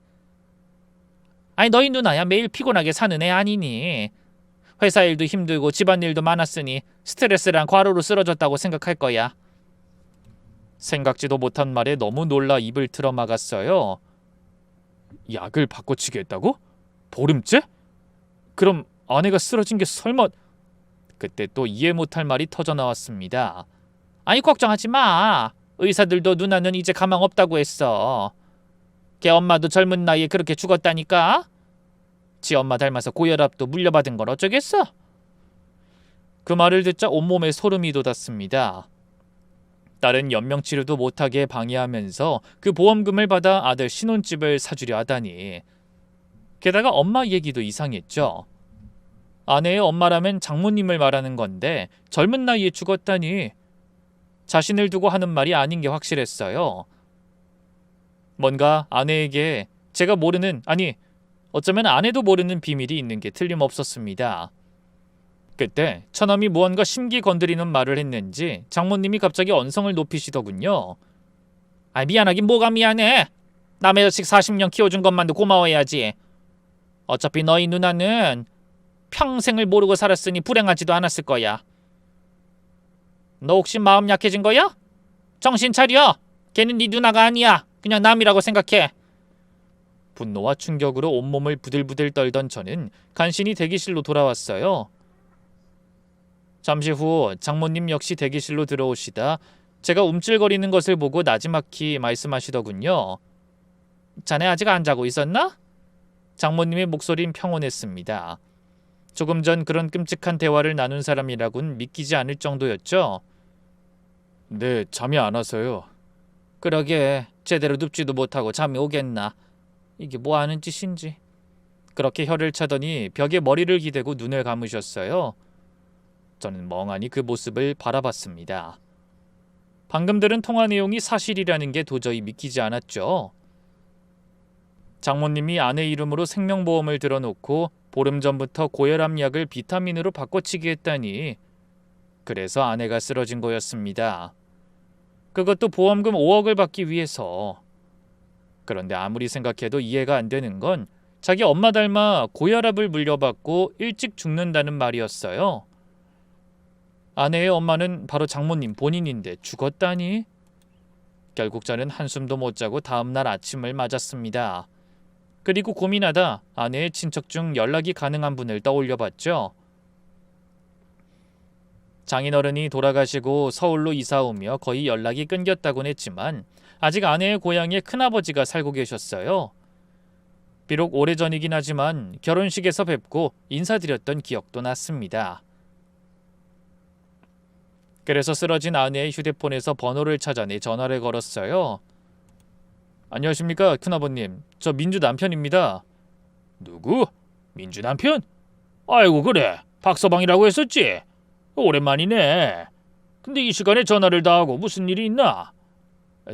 아니 너희 누나야 매일 피곤하게 사는 애 아니니? 회사 일도 힘들고 집안일도 많았으니 스트레스랑 과로로 쓰러졌다고 생각할 거야. 생각지도 못한 말에 너무 놀라 입을 틀어막았어요. 약을 바꿔치기 했다고? 보름째? 그럼 아내가 쓰러진 게 설마... 그때 또 이해 못할 말이 터져나왔습니다. 아니 걱정하지 마. 의사들도 누나는 이제 가망 없다고 했어. 걔 엄마도 젊은 나이에 그렇게 죽었다니까. 지 엄마 닮아서 고혈압도 물려받은 걸 어쩌겠어. 그 말을 듣자 온몸에 소름이 돋았습니다. 딸은 연명치료도 못하게 방해하면서 그 보험금을 받아 아들 신혼집을 사주려 하다니. 게다가 엄마 얘기도 이상했죠. 아내의 엄마라면 장모님을 말하는 건데 젊은 나이에 죽었다니. 자신을 두고 하는 말이 아닌 게 확실했어요. 뭔가 아내에게 제가 모르는, 아니 어쩌면 아내도 모르는 비밀이 있는 게 틀림없었습니다. 그때 처남이 무언가 심기 건드리는 말을 했는지 장모님이 갑자기 언성을 높이시더군요. 아 미안하긴 뭐가 미안해. 남의 자식 40년 키워준 것만도 고마워해야지. 어차피 너희 누나는 평생을 모르고 살았으니 불행하지도 않았을 거야. 너 혹시 마음 약해진 거야? 정신 차려. 걔는 네 누나가 아니야. 그냥 남이라고 생각해. 분노와 충격으로 온몸을 부들부들 떨던 저는 간신히 대기실로 돌아왔어요. 잠시 후 장모님 역시 대기실로 들어오시다 제가 움찔거리는 것을 보고 나지막히 말씀하시더군요. 자네 아직 안 자고 있었나? 장모님의 목소리는 평온했습니다. 조금 전 그런 끔찍한 대화를 나눈 사람이라곤 믿기지 않을 정도였죠. 네, 잠이 안 와서요. 그러게 제대로 눕지도 못하고 잠이 오겠나. 이게 뭐 하는 짓인지. 그렇게 혀를 차더니 벽에 머리를 기대고 눈을 감으셨어요. 저는 멍하니 그 모습을 바라봤습니다. 방금 들은 통화 내용이 사실이라는 게 도저히 믿기지 않았죠. 장모님이 아내 이름으로 생명보험을 들어놓고 보름 전부터 고혈압 약을 비타민으로 바꿔치기 했다니 그래서 아내가 쓰러진 거였습니다. 그것도 보험금 5억을 받기 위해서. 그런데 아무리 생각해도 이해가 안 되는 건 자기 엄마 닮아 고혈압을 물려받고 일찍 죽는다는 말이었어요. 아내의 엄마는 바로 장모님 본인인데 죽었다니? 결국 저는 한숨도 못 자고 다음날 아침을 맞았습니다. 그리고 고민하다 아내의 친척 중 연락이 가능한 분을 떠올려봤죠. 장인어른이 돌아가시고 서울로 이사 오며 거의 연락이 끊겼다곤 했지만 아직 아내의 고향에 큰아버지가 살고 계셨어요. 비록 오래전이긴 하지만 결혼식에서 뵙고 인사드렸던 기억도 났습니다. 그래서 쓰러진 아내의 휴대폰에서 번호를 찾아내 전화를 걸었어요. 안녕하십니까, 큰아버님. 저 민주 남편입니다. 누구? 민주 남편? 아이고 그래. 박서방이라고 했었지? 오랜만이네. 근데 이 시간에 전화를 다 하고 무슨 일이 있나?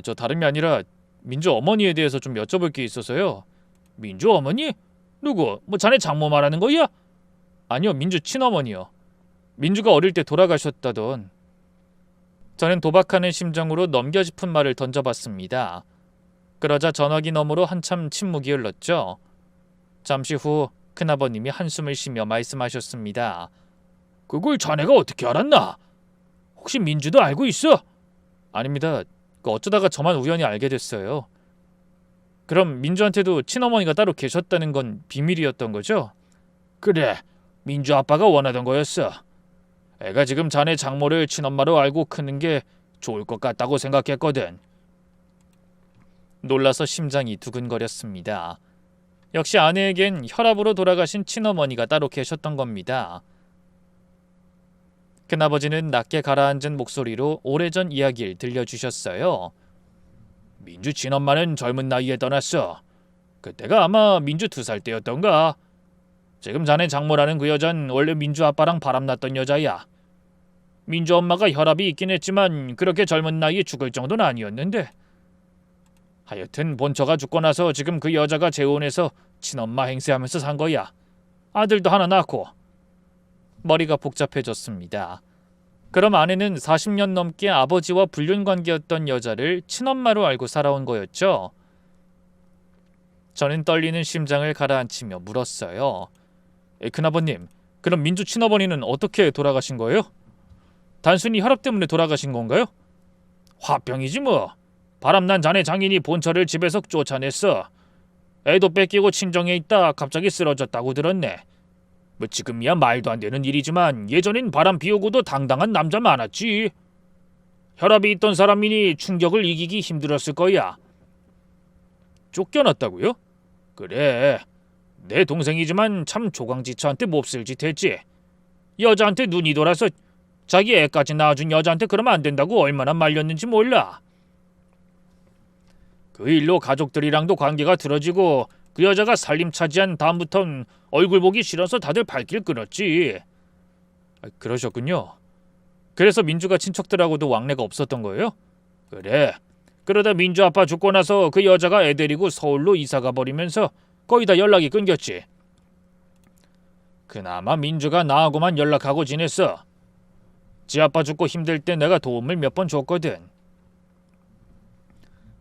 저 다름이 아니라 민주 어머니에 대해서 좀 여쭤볼 게 있어서요. 민주 어머니? 누구? 뭐 자네 장모 말하는 거야? 아니요, 민주 친어머니요. 민주가 어릴 때 돌아가셨다던. 저는 도박하는 심정으로 넘겨짚은 말을 던져봤습니다. 그러자 전화기 너머로 한참 침묵이 흘렀죠. 잠시 후 큰아버님이 한숨을 쉬며 말씀하셨습니다. 그걸 자네가 어떻게 알았나? 혹시 민주도 알고 있어? 아닙니다. 어쩌다가 저만 우연히 알게 됐어요. 그럼 민주한테도 친어머니가 따로 계셨다는 건 비밀이었던 거죠? 그래, 민주 아빠가 원하던 거였어. 애가 지금 자네 장모를 친엄마로 알고 크는 게 좋을 것 같다고 생각했거든. 놀라서 심장이 두근거렸습니다. 역시 아내에겐 혈압으로 돌아가신 친어머니가 따로 계셨던 겁니다. 큰아버지는 낮게 가라앉은 목소리로 오래전 이야기를 들려주셨어요. 민주 친엄마는 젊은 나이에 떠났어. 그때가 아마 민주 2살 때였던가. 지금 자네 장모라는 그 여잔 원래 민주 아빠랑 바람났던 여자야. 민주 엄마가 혈압이 있긴 했지만 그렇게 젊은 나이에 죽을 정도는 아니었는데. 하여튼 본처가 죽고 나서 지금 그 여자가 재혼해서 친엄마 행세하면서 산 거야. 아들도 하나 낳고. 머리가 복잡해졌습니다. 그럼 아내는 40년 넘게 아버지와 불륜관계였던 여자를 친엄마로 알고 살아온 거였죠. 저는 떨리는 심장을 가라앉히며 물었어요. 큰아버님, 그럼 민주 친어머니는 어떻게 돌아가신 거예요? 단순히 혈압 때문에 돌아가신 건가요? 화병이지 뭐. 바람난 자네 장인이 본처를 집에서 쫓아냈어. 애도 뺏기고 친정에 있다 갑자기 쓰러졌다고 들었네. 뭐 지금이야 말도 안 되는 일이지만 예전엔 바람 피우고도 당당한 남자 많았지. 혈압이 있던 사람이니 충격을 이기기 힘들었을 거야. 쫓겨났다고요? 그래. 내 동생이지만 참 조강지처한테 몹쓸 짓 했지. 여자한테 눈이 돌아서 자기 애까지 낳아준 여자한테 그러면 안 된다고 얼마나 말렸는지 몰라. 그 일로 가족들이랑도 관계가 틀어지고 그 여자가 살림 차지한 다음부턴 얼굴 보기 싫어서 다들 발길 끊었지. 그러셨군요. 그래서 민주가 친척들하고도 왕래가 없었던 거예요? 그래. 그러다 민주 아빠 죽고 나서 그 여자가 애 데리고 서울로 이사가 버리면서 거의 다 연락이 끊겼지. 그나마 민주가 나하고만 연락하고 지냈어. 지 아빠 죽고 힘들 때 내가 도움을 몇 번 줬거든.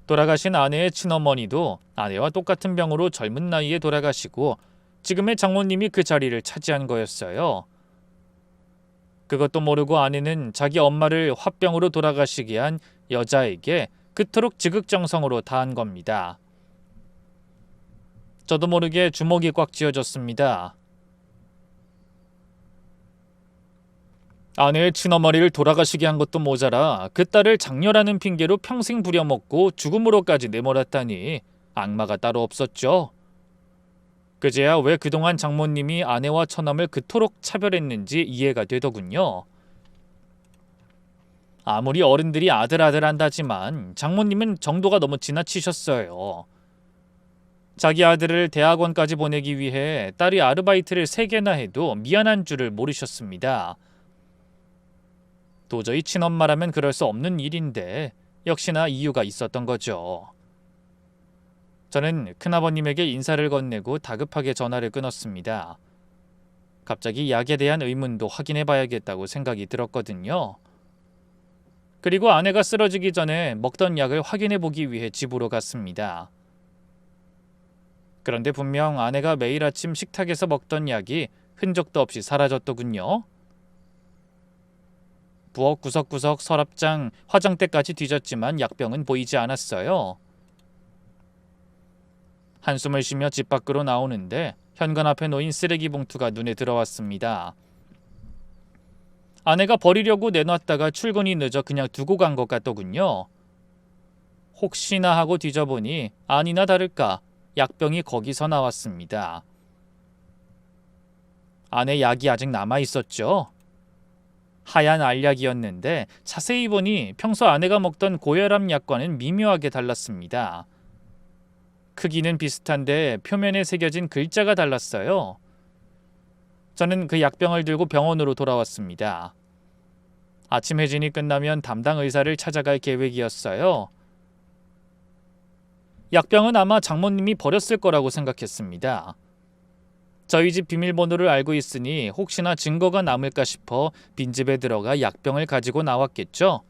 돌아가신 아내의 친어머니도 아내와 똑같은 병으로 젊은 나이에 돌아가시고 지금의 장모님이 그 자리를 차지한 거였어요. 그것도 모르고 아내는 자기 엄마를 화병으로 돌아가시게 한 여자에게 그토록 지극정성으로 다한 겁니다. 저도 모르게 주먹이 꽉 쥐어졌습니다. 아내의 친어머니를 돌아가시게 한 것도 모자라 그 딸을 장녀라는 핑계로 평생 부려먹고 죽음으로까지 내몰았다니 악마가 따로 없었죠. 그제야 왜 그동안 장모님이 아내와 처남을 그토록 차별했는지 이해가 되더군요. 아무리 어른들이 아들 한다지만 장모님은 정도가 너무 지나치셨어요. 자기 아들을 대학원까지 보내기 위해 딸이 아르바이트를 3개나 해도 미안한 줄을 모르셨습니다. 도저히 친엄마라면 그럴 수 없는 일인데 역시나 이유가 있었던 거죠. 저는 큰아버님에게 인사를 건네고 다급하게 전화를 끊었습니다. 갑자기 약에 대한 의문도 확인해 봐야겠다고 생각이 들었거든요. 그리고 아내가 쓰러지기 전에 먹던 약을 확인해 보기 위해 집으로 갔습니다. 그런데 분명 아내가 매일 아침 식탁에서 먹던 약이 흔적도 없이 사라졌더군요. 부엌 구석구석 서랍장, 화장대까지 뒤졌지만 약병은 보이지 않았어요. 한숨을 쉬며 집 밖으로 나오는데 현관 앞에 놓인 쓰레기 봉투가 눈에 들어왔습니다. 아내가 버리려고 내놨다가 출근이 늦어 그냥 두고 간 것 같더군요. 혹시나 하고 뒤져보니 아니나 다를까 약병이 거기서 나왔습니다. 안에 약이 아직 남아있었죠. 하얀 알약이었는데 자세히 보니 평소 아내가 먹던 고혈압 약과는 미묘하게 달랐습니다. 크기는 비슷한데 표면에 새겨진 글자가 달랐어요. 저는 그 약병을 들고 병원으로 돌아왔습니다. 아침 회진이 끝나면 담당 의사를 찾아갈 계획이었어요. 약병은 아마 장모님이 버렸을 거라고 생각했습니다. 저희 집 비밀번호를 알고 있으니 혹시나 증거가 남을까 싶어 빈집에 들어가 약병을 가지고 나왔겠죠.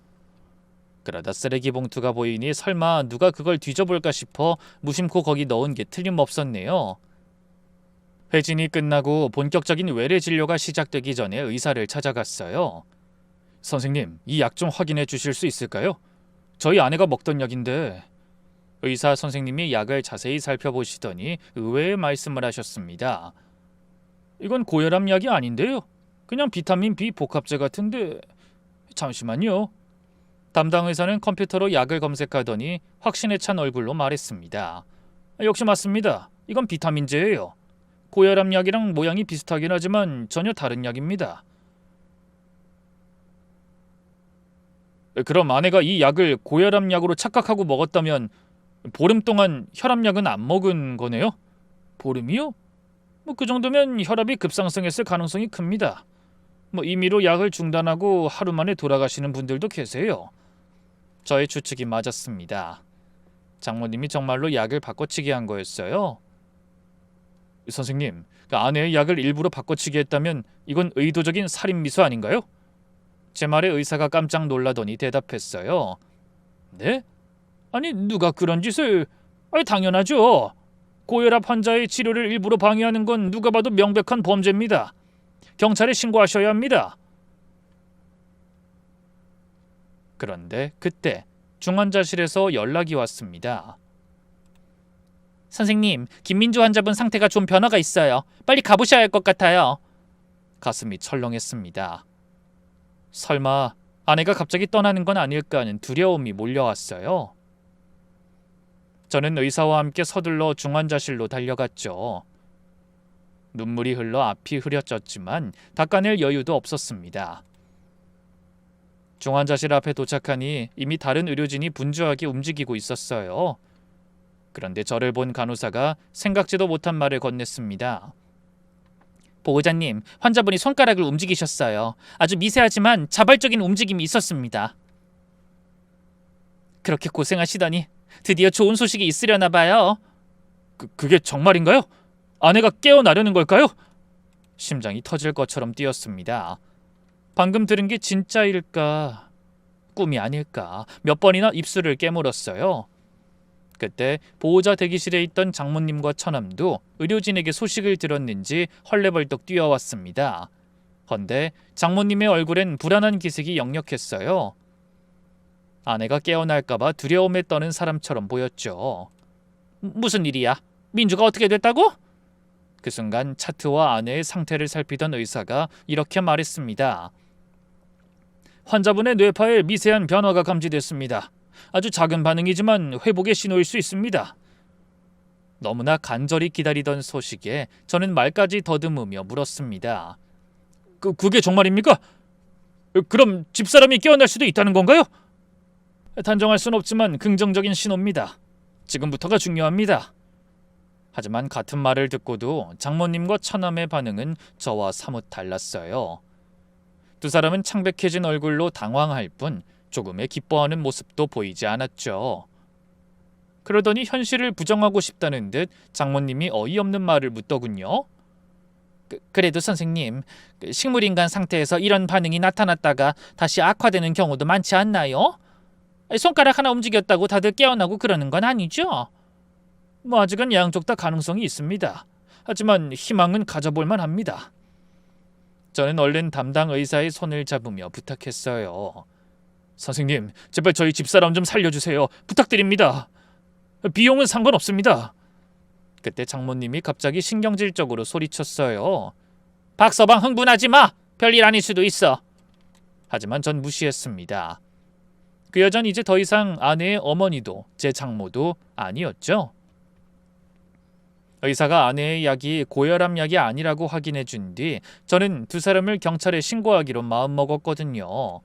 그러다 쓰레기 봉투가 보이니 설마 누가 그걸 뒤져볼까 싶어 무심코 거기 넣은 게 틀림없었네요. 회진이 끝나고 본격적인 외래 진료가 시작되기 전에 의사를 찾아갔어요. 선생님, 이 약 좀 확인해 주실 수 있을까요? 저희 아내가 먹던 약인데. 의사 선생님이 약을 자세히 살펴보시더니 의외의 말씀을 하셨습니다. 이건 고혈압 약이 아닌데요. 그냥 비타민 B 복합제 같은데. 잠시만요. 담당 의사는 컴퓨터로 약을 검색하더니 확신에 찬 얼굴로 말했습니다. 역시 맞습니다. 이건 비타민제예요. 고혈압 약이랑 모양이 비슷하긴 하지만 전혀 다른 약입니다. 그럼 아내가 이 약을 고혈압 약으로 착각하고 먹었다면 보름 동안 혈압약은 안 먹은 거네요? 보름이요? 그 정도면 혈압이 급상승했을 가능성이 큽니다. 임의로 약을 중단하고 하루 만에 돌아가시는 분들도 계세요. 저의 추측이 맞았습니다. 장모님이 정말로 약을 바꿔치기 한 거였어요. 선생님, 아내의 약을 일부러 바꿔치기 했다면 이건 의도적인 살인미수 아닌가요? 제 말에 의사가 깜짝 놀라더니 대답했어요. 네? 아니 누가 그런 짓을... 당연하죠. 고혈압 환자의 치료를 일부러 방해하는 건 누가 봐도 명백한 범죄입니다. 경찰에 신고하셔야 합니다. 그런데 그때 중환자실에서 연락이 왔습니다. 선생님, 김민주 환자분 상태가 좀 변화가 있어요. 빨리 가보셔야 할 것 같아요. 가슴이 철렁했습니다. 설마 아내가 갑자기 떠나는 건 아닐까 하는 두려움이 몰려왔어요. 저는 의사와 함께 서둘러 중환자실로 달려갔죠. 눈물이 흘러 앞이 흐려졌지만 닦아낼 여유도 없었습니다. 중환자실 앞에 도착하니 이미 다른 의료진이 분주하게 움직이고 있었어요. 그런데 저를 본 간호사가 생각지도 못한 말을 건넸습니다. 보호자님, 환자분이 손가락을 움직이셨어요. 아주 미세하지만 자발적인 움직임이 있었습니다. 그렇게 고생하시더니 드디어 좋은 소식이 있으려나 봐요. 그게 정말인가요? 아내가 깨어나려는 걸까요? 심장이 터질 것처럼 뛰었습니다. 방금 들은 게 진짜일까? 꿈이 아닐까? 몇 번이나 입술을 깨물었어요. 그때 보호자 대기실에 있던 장모님과 처남도 의료진에게 소식을 들었는지 헐레벌떡 뛰어왔습니다. 헌데 장모님의 얼굴엔 불안한 기색이 역력했어요. 아내가 깨어날까봐 두려움에 떠는 사람처럼 보였죠. 무슨 일이야? 민주가 어떻게 됐다고? 그 순간 차트와 아내의 상태를 살피던 의사가 이렇게 말했습니다. 환자분의 뇌파에 미세한 변화가 감지됐습니다. 아주 작은 반응이지만 회복의 신호일 수 있습니다. 너무나 간절히 기다리던 소식에 저는 말까지 더듬으며 물었습니다. 그게 정말입니까? 그럼 집사람이 깨어날 수도 있다는 건가요? 단정할 순 없지만 긍정적인 신호입니다. 지금부터가 중요합니다. 하지만 같은 말을 듣고도 장모님과 처남의 반응은 저와 사뭇 달랐어요. 두 사람은 창백해진 얼굴로 당황할 뿐 조금의 기뻐하는 모습도 보이지 않았죠. 그러더니 현실을 부정하고 싶다는 듯 장모님이 어이없는 말을 묻더군요. 그래도 선생님, 식물인간 상태에서 이런 반응이 나타났다가 다시 악화되는 경우도 많지 않나요? 손가락 하나 움직였다고 다들 깨어나고 그러는 건 아니죠? 뭐 아직은 양쪽 다 가능성이 있습니다. 하지만 희망은 가져볼만 합니다. 저는 얼른 담당 의사의 손을 잡으며 부탁했어요. 선생님, 제발 저희 집사람 좀 살려주세요. 부탁드립니다. 비용은 상관없습니다. 그때 장모님이 갑자기 신경질적으로 소리쳤어요. 박서방 흥분하지 마. 별일 아닐 수도 있어. 하지만 전 무시했습니다. 그 여자는 이제 더 이상 아내의 어머니도 제 장모도 아니었죠. 의사가 아내의 약이 고혈압 약이 아니라고 확인해 준 뒤 저는 두 사람을 경찰에 신고하기로 마음먹었거든요.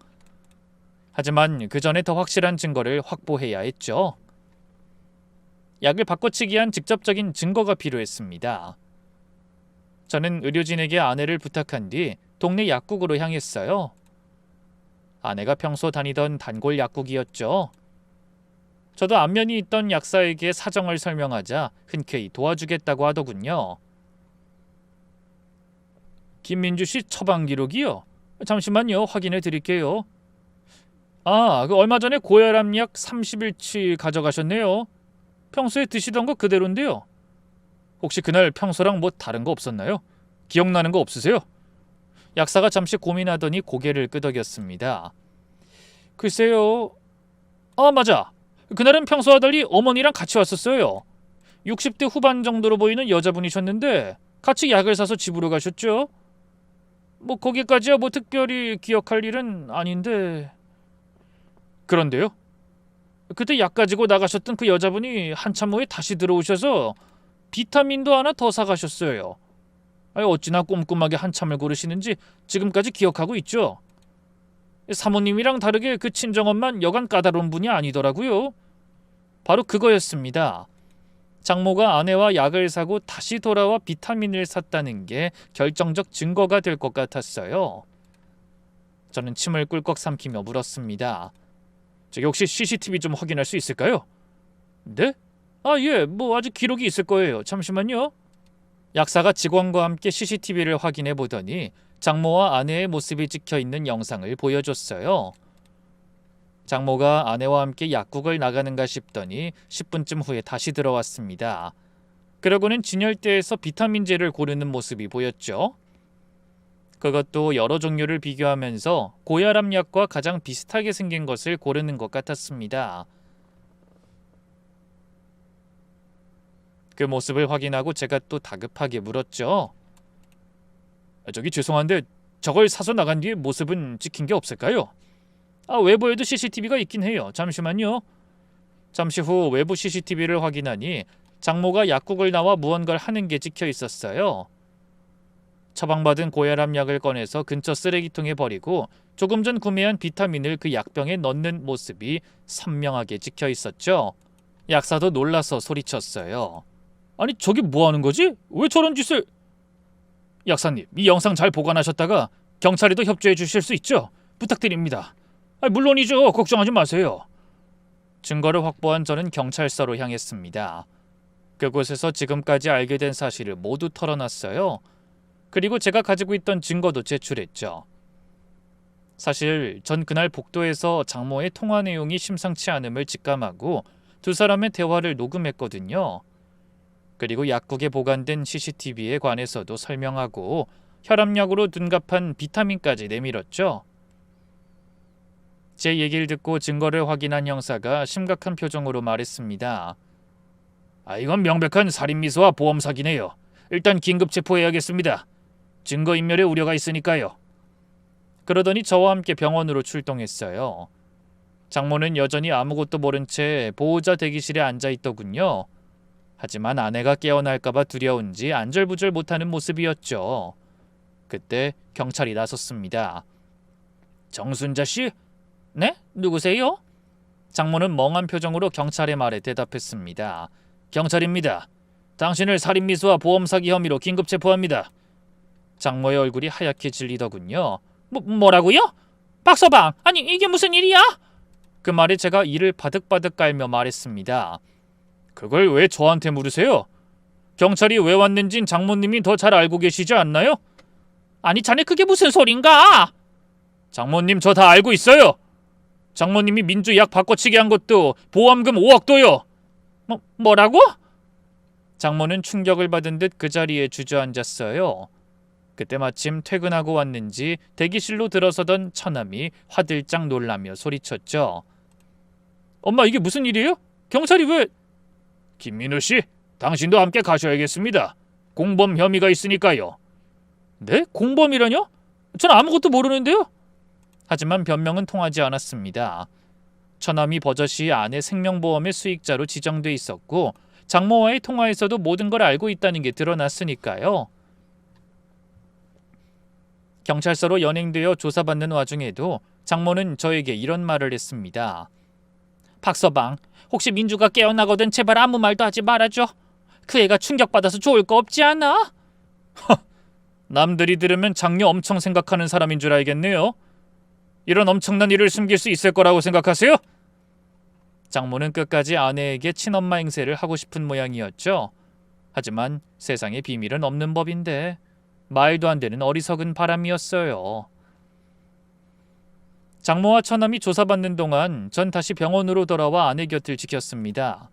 하지만 그 전에 더 확실한 증거를 확보해야 했죠. 약을 바꿔치기 위한 직접적인 증거가 필요했습니다. 저는 의료진에게 아내를 부탁한 뒤 동네 약국으로 향했어요. 아내가 평소 다니던 단골 약국이었죠. 저도 안면이 있던 약사에게 사정을 설명하자 흔쾌히 도와주겠다고 하더군요. 김민주 씨 처방 기록이요? 잠시만요. 확인해 드릴게요. 그 얼마 전에 고혈압 약 30일치 가져가셨네요. 평소에 드시던 거 그대로인데요. 혹시 그날 평소랑 뭐 다른 거 없었나요? 기억나는 거 없으세요? 약사가 잠시 고민하더니 고개를 끄덕였습니다. 글쎄요. 맞아. 그날은 평소와 달리 어머니랑 같이 왔었어요. 60대 후반 정도로 보이는 여자분이셨는데 같이 약을 사서 집으로 가셨죠. 뭐 거기까지야 뭐 특별히 기억할 일은 아닌데. 그런데요? 그때 약 가지고 나가셨던 그 여자분이 한참 후에 다시 들어오셔서 비타민도 하나 더 사가셨어요. 어찌나 꼼꼼하게 한참을 고르시는지 지금까지 기억하고 있죠. 사모님이랑 다르게 그 친정엄만 여간 까다로운 분이 아니더라고요. 바로 그거였습니다. 장모가 아내와 약을 사고 다시 돌아와 비타민을 샀다는 게 결정적 증거가 될 것 같았어요. 저는 침을 꿀꺽 삼키며 물었습니다. 저기 혹시 CCTV 좀 확인할 수 있을까요? 네? 예, 뭐 아직 기록이 있을 거예요. 잠시만요. 약사가 직원과 함께 CCTV를 확인해 보더니 장모와 아내의 모습이 찍혀있는 영상을 보여줬어요. 장모가 아내와 함께 약국을 나가는가 싶더니 10분쯤 후에 다시 들어왔습니다. 그러고는 진열대에서 비타민제를 고르는 모습이 보였죠. 그것도 여러 종류를 비교하면서 고혈압 약과 가장 비슷하게 생긴 것을 고르는 것 같았습니다. 그 모습을 확인하고 제가 또 다급하게 물었죠. 저기 죄송한데 저걸 사서 나간 뒤에 모습은 찍힌 게 없을까요? 외부에도 CCTV가 있긴 해요. 잠시만요. 잠시 후 외부 CCTV를 확인하니 장모가 약국을 나와 무언가를 하는 게 찍혀 있었어요. 처방받은 고혈압 약을 꺼내서 근처 쓰레기통에 버리고 조금 전 구매한 비타민을 그 약병에 넣는 모습이 선명하게 찍혀 있었죠. 약사도 놀라서 소리쳤어요. 아니 저게 뭐 하는 거지? 왜 저런 짓을... 약사님, 이 영상 잘 보관하셨다가 경찰에도 협조해 주실 수 있죠? 부탁드립니다. 물론이죠. 걱정하지 마세요. 증거를 확보한 저는 경찰서로 향했습니다. 그곳에서 지금까지 알게 된 사실을 모두 털어놨어요. 그리고 제가 가지고 있던 증거도 제출했죠. 사실 전 그날 복도에서 장모의 통화 내용이 심상치 않음을 직감하고 두 사람의 대화를 녹음했거든요. 그리고 약국에 보관된 CCTV에 관해서도 설명하고 혈압약으로 둔갑한 비타민까지 내밀었죠. 제 얘기를 듣고 증거를 확인한 형사가 심각한 표정으로 말했습니다. 이건 명백한 살인미수와 보험 사기네요. 일단 긴급 체포해야겠습니다. 증거인멸의 우려가 있으니까요. 그러더니 저와 함께 병원으로 출동했어요. 장모는 여전히 아무것도 모른 채 보호자 대기실에 앉아있더군요. 하지만 아내가 깨어날까봐 두려운지 안절부절 못하는 모습이었죠. 그때 경찰이 나섰습니다. 정순자 씨? 네? 누구세요? 장모는 멍한 표정으로 경찰의 말에 대답했습니다. 경찰입니다. 당신을 살인미수와 보험사기 혐의로 긴급 체포합니다. 장모의 얼굴이 하얗게 질리더군요. 뭐라고요? 박서방, 아니 이게 무슨 일이야? 그 말에 제가 이를 바득바득 깔며 말했습니다. 그걸 왜 저한테 물으세요? 경찰이 왜 왔는진 장모님이 더 잘 알고 계시지 않나요? 아니 자네 그게 무슨 소린가? 장모님 저 다 알고 있어요. 장모님이 민주 약 바꿔치기 한 것도 보험금 5억도요. 뭐라고? 장모는 충격을 받은 듯 그 자리에 주저앉았어요. 그때 마침 퇴근하고 왔는지 대기실로 들어서던 처남이 화들짝 놀라며 소리쳤죠. 엄마 이게 무슨 일이에요? 경찰이 왜... 김민우 씨, 당신도 함께 가셔야겠습니다. 공범 혐의가 있으니까요. 네? 공범이라뇨? 전 아무것도 모르는데요. 하지만 변명은 통하지 않았습니다. 처남이 버젓이 아내 생명보험의 수익자로 지정돼 있었고 장모와의 통화에서도 모든 걸 알고 있다는 게 드러났으니까요. 경찰서로 연행되어 조사받는 와중에도 장모는 저에게 이런 말을 했습니다. 박서방, 혹시 민주가 깨어나거든 제발 아무 말도 하지 말아줘. 그 애가 충격받아서 좋을 거 없지 않아? 남들이 들으면 장녀 엄청 생각하는 사람인 줄 알겠네요. 이런 엄청난 일을 숨길 수 있을 거라고 생각하세요? 장모는 끝까지 아내에게 친엄마 행세를 하고 싶은 모양이었죠. 하지만 세상에 비밀은 없는 법인데 말도 안 되는 어리석은 바람이었어요. 장모와 처남이 조사받는 동안 전 다시 병원으로 돌아와 아내 곁을 지켰습니다.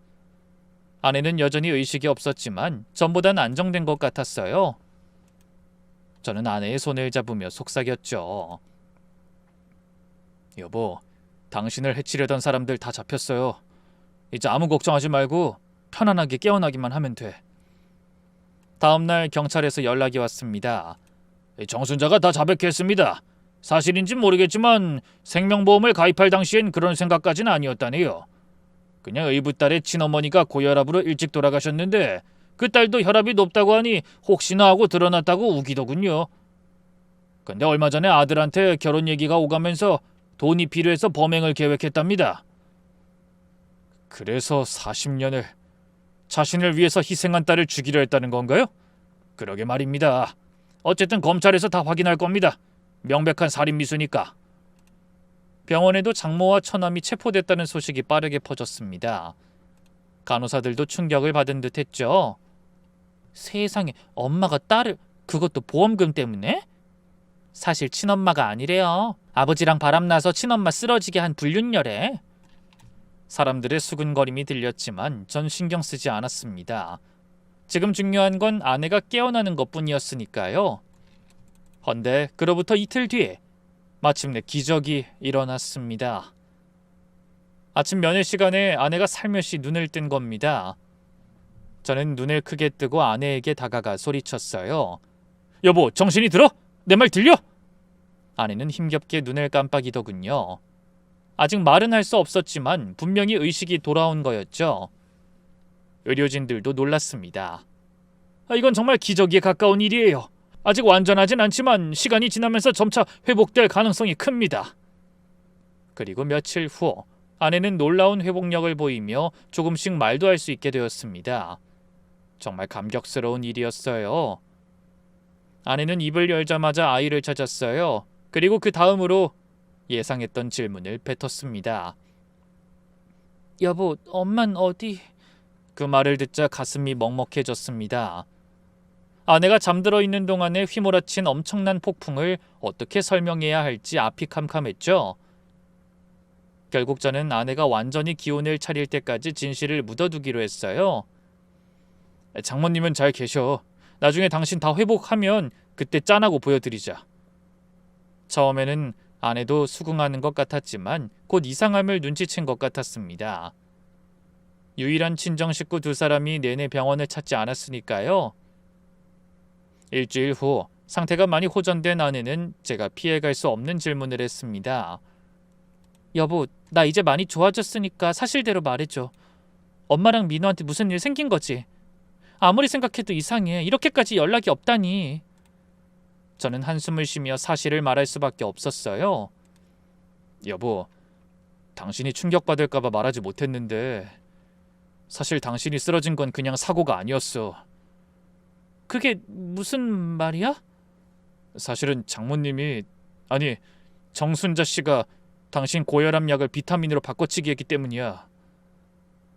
아내는 여전히 의식이 없었지만 전보단 안정된 것 같았어요. 저는 아내의 손을 잡으며 속삭였죠. 여보, 당신을 해치려던 사람들 다 잡혔어요. 이제 아무 걱정하지 말고 편안하게 깨어나기만 하면 돼. 다음날 경찰에서 연락이 왔습니다. 정순자가 다 자백했습니다. 사실인진 모르겠지만 생명보험을 가입할 당시엔 그런 생각까지는 아니었다네요. 그냥 의붓딸의 친어머니가 고혈압으로 일찍 돌아가셨는데 그 딸도 혈압이 높다고 하니 혹시나 하고 드러났다고 우기더군요. 근데 얼마 전에 아들한테 결혼 얘기가 오가면서 돈이 필요해서 범행을 계획했답니다. 그래서 40년을 자신을 위해서 희생한 딸을 죽이려 했다는 건가요? 그러게 말입니다. 어쨌든 검찰에서 다 확인할 겁니다. 명백한 살인미수니까. 병원에도 장모와 처남이 체포됐다는 소식이 빠르게 퍼졌습니다. 간호사들도 충격을 받은 듯 했죠. 세상에, 엄마가 딸을... 그것도 보험금 때문에? 사실 친엄마가 아니래요. 아버지랑 바람나서 친엄마 쓰러지게 한 불륜녀래. 사람들의 수근거림이 들렸지만 전 신경 쓰지 않았습니다. 지금 중요한 건 아내가 깨어나는 것뿐이었으니까요. 헌데 그로부터 이틀 뒤에 마침내 기적이 일어났습니다. 아침 면회 시간에 아내가 살며시 눈을 뜬 겁니다. 저는 눈을 크게 뜨고 아내에게 다가가 소리쳤어요. 여보, 정신이 들어? 내 말 들려? 아내는 힘겹게 눈을 깜빡이더군요. 아직 말은 할 수 없었지만 분명히 의식이 돌아온 거였죠. 의료진들도 놀랐습니다. 이건 정말 기적에 가까운 일이에요. 아직 완전하진 않지만 시간이 지나면서 점차 회복될 가능성이 큽니다. 그리고 며칠 후 아내는 놀라운 회복력을 보이며 조금씩 말도 할 수 있게 되었습니다. 정말 감격스러운 일이었어요. 아내는 입을 열자마자 아이를 찾았어요. 그리고 그 다음으로 예상했던 질문을 뱉었습니다. 여보, 엄만 어디... 그 말을 듣자 가슴이 먹먹해졌습니다. 아내가 잠들어 있는 동안에 휘몰아친 엄청난 폭풍을 어떻게 설명해야 할지 앞이 캄캄했죠. 결국 저는 아내가 완전히 기운을 차릴 때까지 진실을 묻어두기로 했어요. 장모님은 잘 계셔. 나중에 당신 다 회복하면 그때 짠하고 보여드리자. 처음에는 아내도 수긍하는 것 같았지만 곧 이상함을 눈치챈 것 같았습니다. 유일한 친정 식구 두 사람이 내내 병원을 찾지 않았으니까요. 일주일 후 상태가 많이 호전된 아내는 제가 피해갈 수 없는 질문을 했습니다. 여보, 나 이제 많이 좋아졌으니까 사실대로 말해줘. 엄마랑 민호한테 무슨 일 생긴 거지? 아무리 생각해도 이상해. 이렇게까지 연락이 없다니. 저는 한숨을 쉬며 사실을 말할 수밖에 없었어요. 여보, 당신이 충격받을까봐 말하지 못했는데 사실 당신이 쓰러진 건 그냥 사고가 아니었어. 그게 무슨 말이야? 사실은 장모님이, 아니 정순자 씨가 당신 고혈압 약을 비타민으로 바꿔치기 했기 때문이야.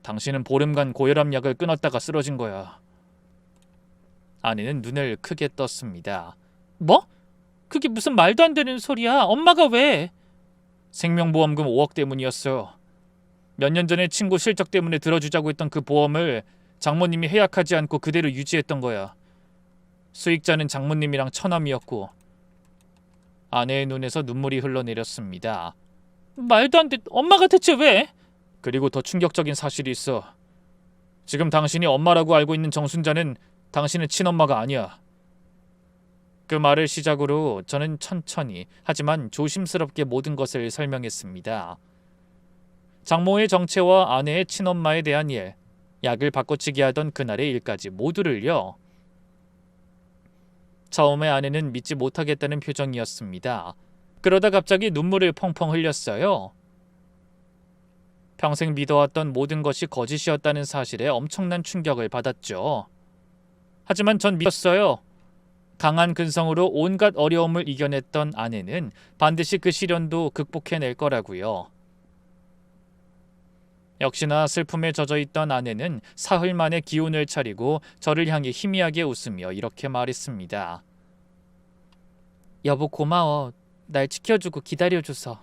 당신은 보름간 고혈압 약을 끊었다가 쓰러진 거야. 아내는 눈을 크게 떴습니다. 뭐? 그게 무슨 말도 안 되는 소리야. 엄마가 왜? 생명보험금 5억 때문이었어. 몇 년 전에 친구 실적 때문에 들어주자고 했던 그 보험을 장모님이 해약하지 않고 그대로 유지했던 거야. 수익자는 장모님이랑 처남이었고. 아내의 눈에서 눈물이 흘러내렸습니다. 말도 안 돼. 엄마가 대체 왜? 그리고 더 충격적인 사실이 있어. 지금 당신이 엄마라고 알고 있는 정순자는 당신의 친엄마가 아니야. 그 말을 시작으로 저는 천천히 하지만 조심스럽게 모든 것을 설명했습니다. 장모의 정체와 아내의 친엄마에 대한 일, 약을 바꿔치기 하던 그날의 일까지 모두를요. 처음에 아내는 믿지 못하겠다는 표정이었습니다. 그러다 갑자기 눈물을 펑펑 흘렸어요. 평생 믿어왔던 모든 것이 거짓이었다는 사실에 엄청난 충격을 받았죠. 하지만 전 믿었어요. 강한 근성으로 온갖 어려움을 이겨냈던 아내는 반드시 그 시련도 극복해낼 거라고요. 역시나 슬픔에 젖어있던 아내는 사흘 만에 기운을 차리고 저를 향해 희미하게 웃으며 이렇게 말했습니다. 여보 고마워. 날 지켜주고 기다려줘서.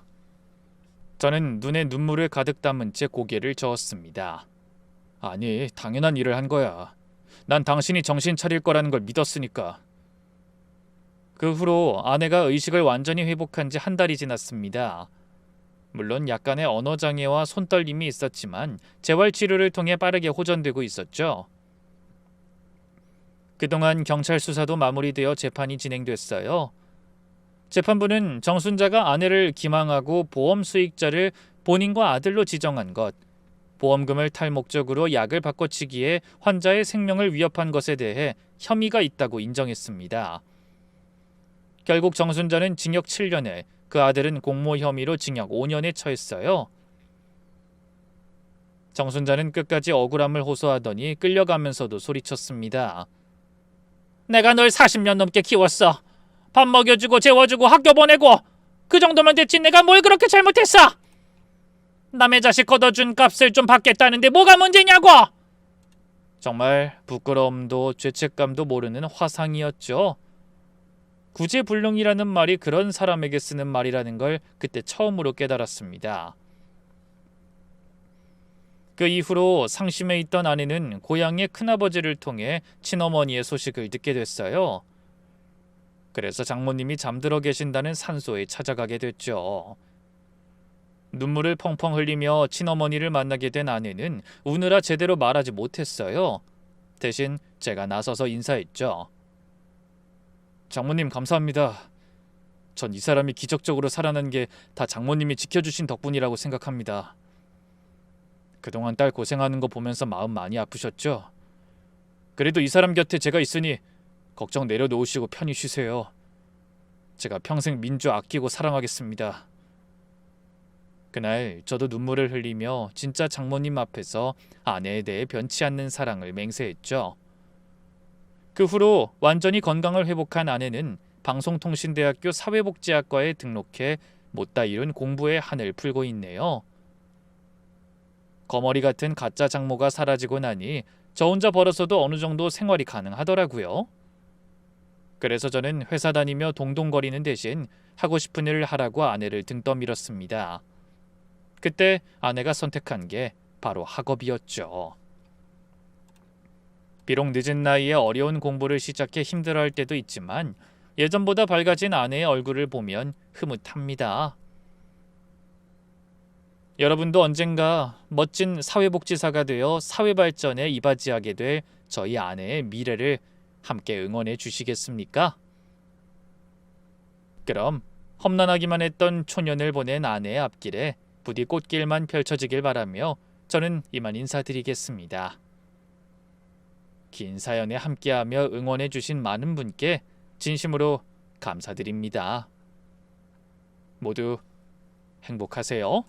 저는 눈에 눈물을 가득 담은 채 고개를 저었습니다. 아니, 당연한 일을 한 거야. 난 당신이 정신 차릴 거라는 걸 믿었으니까. 그 후로 아내가 의식을 완전히 회복한 지 한 달이 지났습니다. 물론 약간의 언어장애와 손떨림이 있었지만 재활치료를 통해 빠르게 호전되고 있었죠. 그동안 경찰 수사도 마무리되어 재판이 진행됐어요. 재판부는 정순자가 아내를 기망하고 보험 수익자를 본인과 아들로 지정한 것, 보험금을 탈 목적으로 약을 바꿔치기에 환자의 생명을 위협한 것에 대해 혐의가 있다고 인정했습니다. 결국 정순자는 징역 7년에 그 아들은 공모 혐의로 징역 5년에 처했어요. 정순자는 끝까지 억울함을 호소하더니 끌려가면서도 소리쳤습니다. 내가 널 40년 넘게 키웠어. 밥 먹여주고 재워주고 학교 보내고 그 정도면 됐지 내가 뭘 그렇게 잘못했어. 남의 자식 걷어준 값을 좀 받겠다는데 뭐가 문제냐고. 정말 부끄러움도 죄책감도 모르는 화상이었죠. 구제불능이라는 말이 그런 사람에게 쓰는 말이라는 걸 그때 처음으로 깨달았습니다. 그 이후로 상심해 있던 아내는 고향의 큰아버지를 통해 친어머니의 소식을 듣게 됐어요. 그래서 장모님이 잠들어 계신다는 산소에 찾아가게 됐죠. 눈물을 펑펑 흘리며 친어머니를 만나게 된 아내는 우느라 제대로 말하지 못했어요. 대신 제가 나서서 인사했죠. 장모님 감사합니다. 전 이 사람이 기적적으로 살아난 게 다 장모님이 지켜주신 덕분이라고 생각합니다. 그동안 딸 고생하는 거 보면서 마음 많이 아프셨죠? 그래도 이 사람 곁에 제가 있으니 걱정 내려놓으시고 편히 쉬세요. 제가 평생 민주 아끼고 사랑하겠습니다. 그날 저도 눈물을 흘리며 진짜 장모님 앞에서 아내에 대해 변치 않는 사랑을 맹세했죠. 그 후로 완전히 건강을 회복한 아내는 방송통신대학교 사회복지학과에 등록해 못다 이룬 공부의 한을 풀고 있네요. 거머리 같은 가짜 장모가 사라지고 나니 저 혼자 벌어서도 어느 정도 생활이 가능하더라고요. 그래서 저는 회사 다니며 동동거리는 대신 하고 싶은 일을 하라고 아내를 등 떠밀었습니다. 그때 아내가 선택한 게 바로 학업이었죠. 비록 늦은 나이에 어려운 공부를 시작해 힘들어할 때도 있지만 예전보다 밝아진 아내의 얼굴을 보면 흐뭇합니다. 여러분도 언젠가 멋진 사회복지사가 되어 사회발전에 이바지하게 될 저희 아내의 미래를 함께 응원해 주시겠습니까? 그럼 험난하기만 했던 초년을 보낸 아내의 앞길에 부디 꽃길만 펼쳐지길 바라며 저는 이만 인사드리겠습니다. 긴 사연에 함께하며 응원해 주신 많은 분께 진심으로 감사드립니다. 모두 행복하세요.